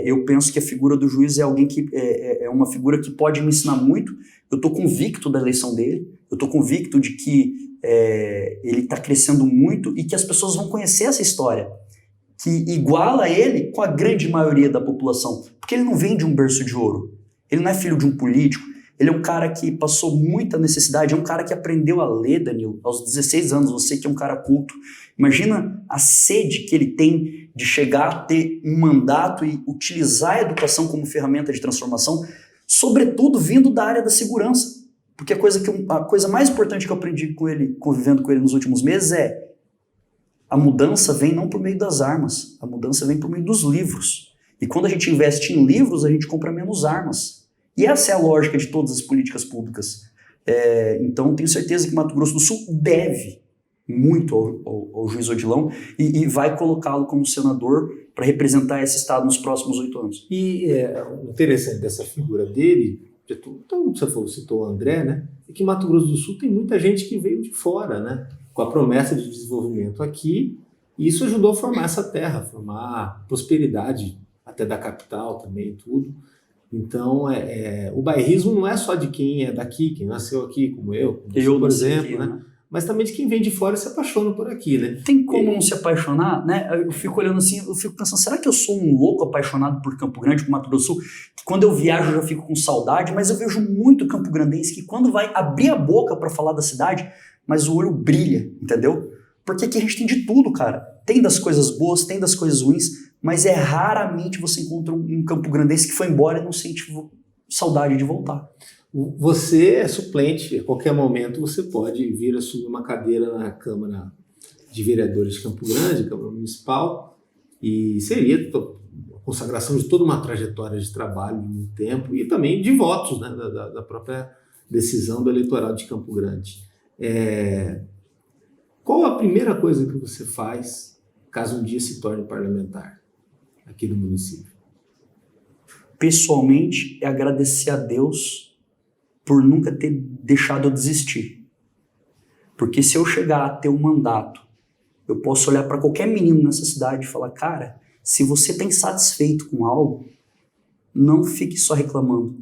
eu penso que a figura do juiz é alguém que é uma figura que pode me ensinar muito. Eu estou convicto da eleição dele, eu estou convicto de que ele está crescendo muito e que as pessoas vão conhecer essa história, que iguala ele com a grande maioria da população, porque ele não vem de um berço de ouro, ele não é filho de um político, ele é um cara que passou muita necessidade, é um cara que aprendeu a ler, Danilo, aos 16 anos, você que é um cara culto. Imagina a sede que ele tem de chegar a ter um mandato e utilizar a educação como ferramenta de transformação, sobretudo vindo da área da segurança. Porque a coisa mais importante que eu aprendi com ele, convivendo com ele nos últimos meses a mudança vem não por meio das armas, a mudança vem por meio dos livros. E quando a gente investe em livros, a gente compra menos armas. E essa é a lógica de todas as políticas públicas. Então, tenho certeza que Mato Grosso do Sul deve muito ao juiz Odilon e vai colocá-lo como senador para representar esse estado nos próximos 8 anos. E o interessante dessa figura dele, então você citou o André, né? É que Mato Grosso do Sul tem muita gente que veio de fora, né? Com a promessa de desenvolvimento aqui, e isso ajudou a formar essa terra, formar prosperidade até da capital também, tudo. Então, o bairrismo não é só de quem é daqui, quem nasceu aqui, como eu, por exemplo, aqui, né? Mas também de quem vem de fora e se apaixona por aqui, né? Tem como não se apaixonar, né? Eu fico olhando assim, eu fico pensando, será que eu sou um louco apaixonado por Campo Grande, por Mato Grosso do Sul? Que quando eu viajo eu já fico com saudade, mas eu vejo muito campo-grandense que quando vai abrir a boca para falar da cidade, mas o olho brilha, entendeu? Porque aqui a gente tem de tudo, cara. Tem das coisas boas, tem das coisas ruins, mas raramente você encontra um campo-grandense que foi embora e não sente saudade de voltar. Você é suplente, a qualquer momento você pode vir assumir uma cadeira na Câmara de Vereadores de Campo Grande, Câmara Municipal, e seria a consagração de toda uma trajetória de trabalho de muito tempo e também de votos, né, da própria decisão do eleitorado de Campo Grande. Qual a primeira coisa que você faz caso um dia se torne parlamentar aqui no município? pessoalmente, é agradecer a Deus por nunca ter deixado eu desistir. Porque se eu chegar a ter um mandato, eu posso olhar para qualquer menino nessa cidade e falar, cara, se você está insatisfeito com algo, não fique só reclamando.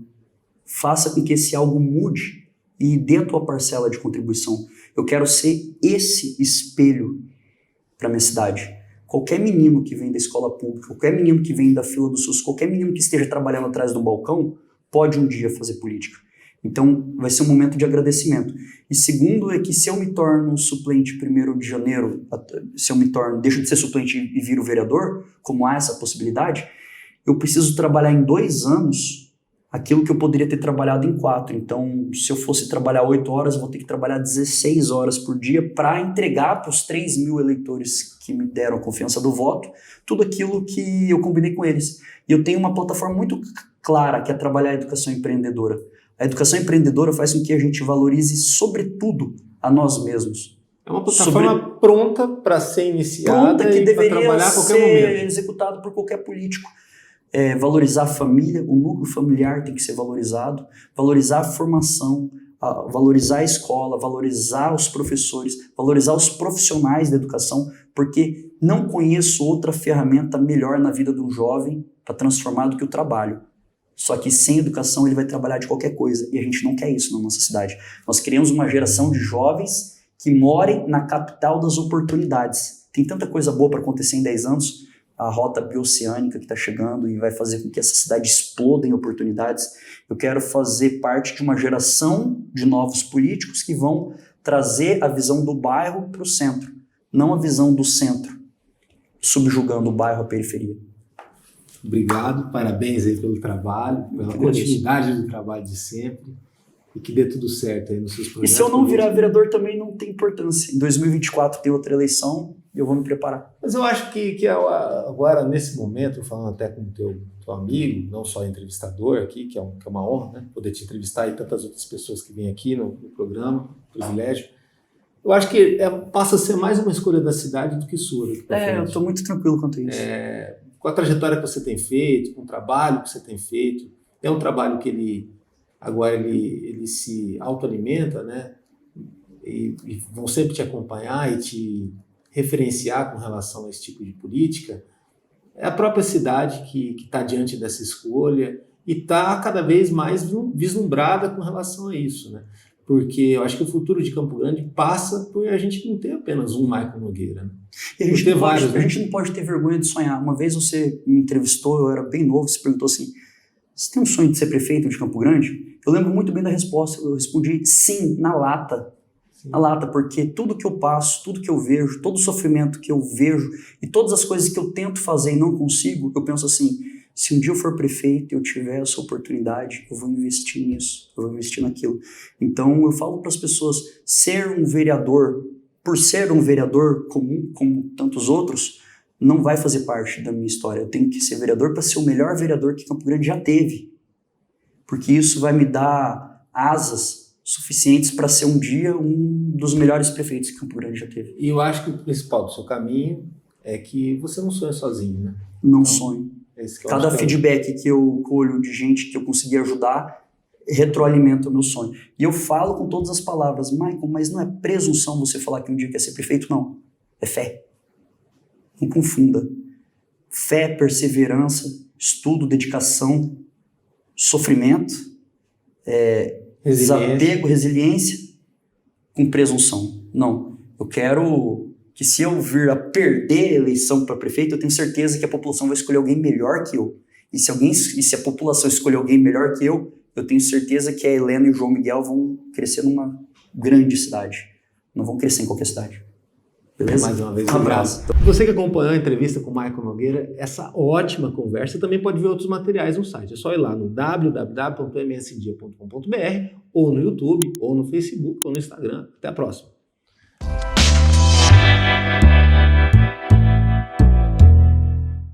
Faça com que esse algo mude e dê a tua parcela de contribuição. Eu quero ser esse espelho para minha cidade. Qualquer menino que vem da escola pública, qualquer menino que vem da fila do SUS, qualquer menino que esteja trabalhando atrás do balcão, pode um dia fazer política. Então, vai ser um momento de agradecimento. E segundo é que se eu me torno suplente 1º de janeiro, se eu me torno, deixo de ser suplente e viro vereador, como há essa possibilidade, eu preciso trabalhar em 2 anos aquilo que eu poderia ter trabalhado em 4. Então, se eu fosse trabalhar 8 horas, eu vou ter que trabalhar 16 horas por dia para entregar para os 3 mil eleitores que me deram a confiança do voto, tudo aquilo que eu combinei com eles. E eu tenho uma plataforma muito clara, que é trabalhar a educação empreendedora. A educação empreendedora faz com que a gente valorize, sobretudo, a nós mesmos. É uma plataforma pronta para ser iniciada pronta, que e para trabalhar a qualquer momento. Ser executado por qualquer político. Valorizar a família, o núcleo familiar tem que ser valorizado, valorizar a formação, valorizar a escola, valorizar os professores, valorizar os profissionais da educação, porque não conheço outra ferramenta melhor na vida de um jovem para transformar do que o trabalho. Só que sem educação ele vai trabalhar de qualquer coisa, e a gente não quer isso na nossa cidade. Nós queremos uma geração de jovens que morem na capital das oportunidades. Tem tanta coisa boa para acontecer em 10 anos, a rota bioceânica que está chegando e vai fazer com que essa cidade exploda em oportunidades. Eu quero fazer parte de uma geração de novos políticos que vão trazer a visão do bairro para o centro, não a visão do centro, subjugando o bairro à periferia. Obrigado, parabéns aí pelo trabalho, pela continuidade do trabalho de sempre e que dê tudo certo aí nos seus projetos. E se eu não virar vereador também não tem importância. Em 2024 tem outra eleição e eu vou me preparar. Mas eu acho que agora, nesse momento, falando até com o teu amigo, não só entrevistador aqui, que é uma honra, né, poder te entrevistar e tantas outras pessoas que vêm aqui no programa, privilégio. Eu acho que passa a ser mais uma escolha da cidade do que sua. Eu estou muito tranquilo quanto a isso. Com a trajetória que você tem feito, com o trabalho que você tem feito, é um trabalho que ele se autoalimenta, né? E vão sempre te acompanhar e te referenciar com relação a esse tipo de política. É a própria cidade que está diante dessa escolha e está cada vez mais vislumbrada com relação a isso, né? Porque eu acho que o futuro de Campo Grande passa por a gente não ter apenas um Michael Nogueira, né? E a gente não pode ter vergonha de sonhar. Uma vez você me entrevistou, eu era bem novo, você perguntou assim, você tem um sonho de ser prefeito de Campo Grande? Eu lembro muito bem da resposta, eu respondi sim, na lata. Sim. Na lata, porque tudo que eu passo, tudo que eu vejo, todo o sofrimento que eu vejo e todas as coisas que eu tento fazer e não consigo, eu penso assim, se um dia eu for prefeito e eu tiver essa oportunidade, eu vou investir nisso, eu vou investir naquilo. Então eu falo para as pessoas, ser um vereador, por ser um vereador comum, como tantos outros, não vai fazer parte da minha história. Eu tenho que ser vereador para ser o melhor vereador que Campo Grande já teve. Porque isso vai me dar asas suficientes para ser um dia um dos melhores prefeitos que Campo Grande já teve. E eu acho que o principal do seu caminho é que você não sonha sozinho, né? Não sonho. Cada feedback que eu colho de gente que eu consegui ajudar retroalimenta o meu sonho. E eu falo com todas as palavras, Michael, mas não é presunção você falar que um dia quer ser prefeito, não. É fé. Não confunda. Fé, perseverança, estudo, dedicação, sofrimento, desapego, resiliência, com presunção. Não. Eu quero que se eu vir a perder a eleição para prefeito, eu tenho certeza que a população vai escolher alguém melhor que eu. E se a população escolher alguém melhor que eu tenho certeza que a Helena e o João Miguel vão crescer numa grande cidade. Não vão crescer em qualquer cidade. Beleza? Mais uma vez, um abraço. Você que acompanhou a entrevista com o Michael Nogueira, essa ótima conversa, também pode ver outros materiais no site. É só ir lá no www.msdia.com.br ou no YouTube, ou no Facebook, ou no Instagram. Até a próxima.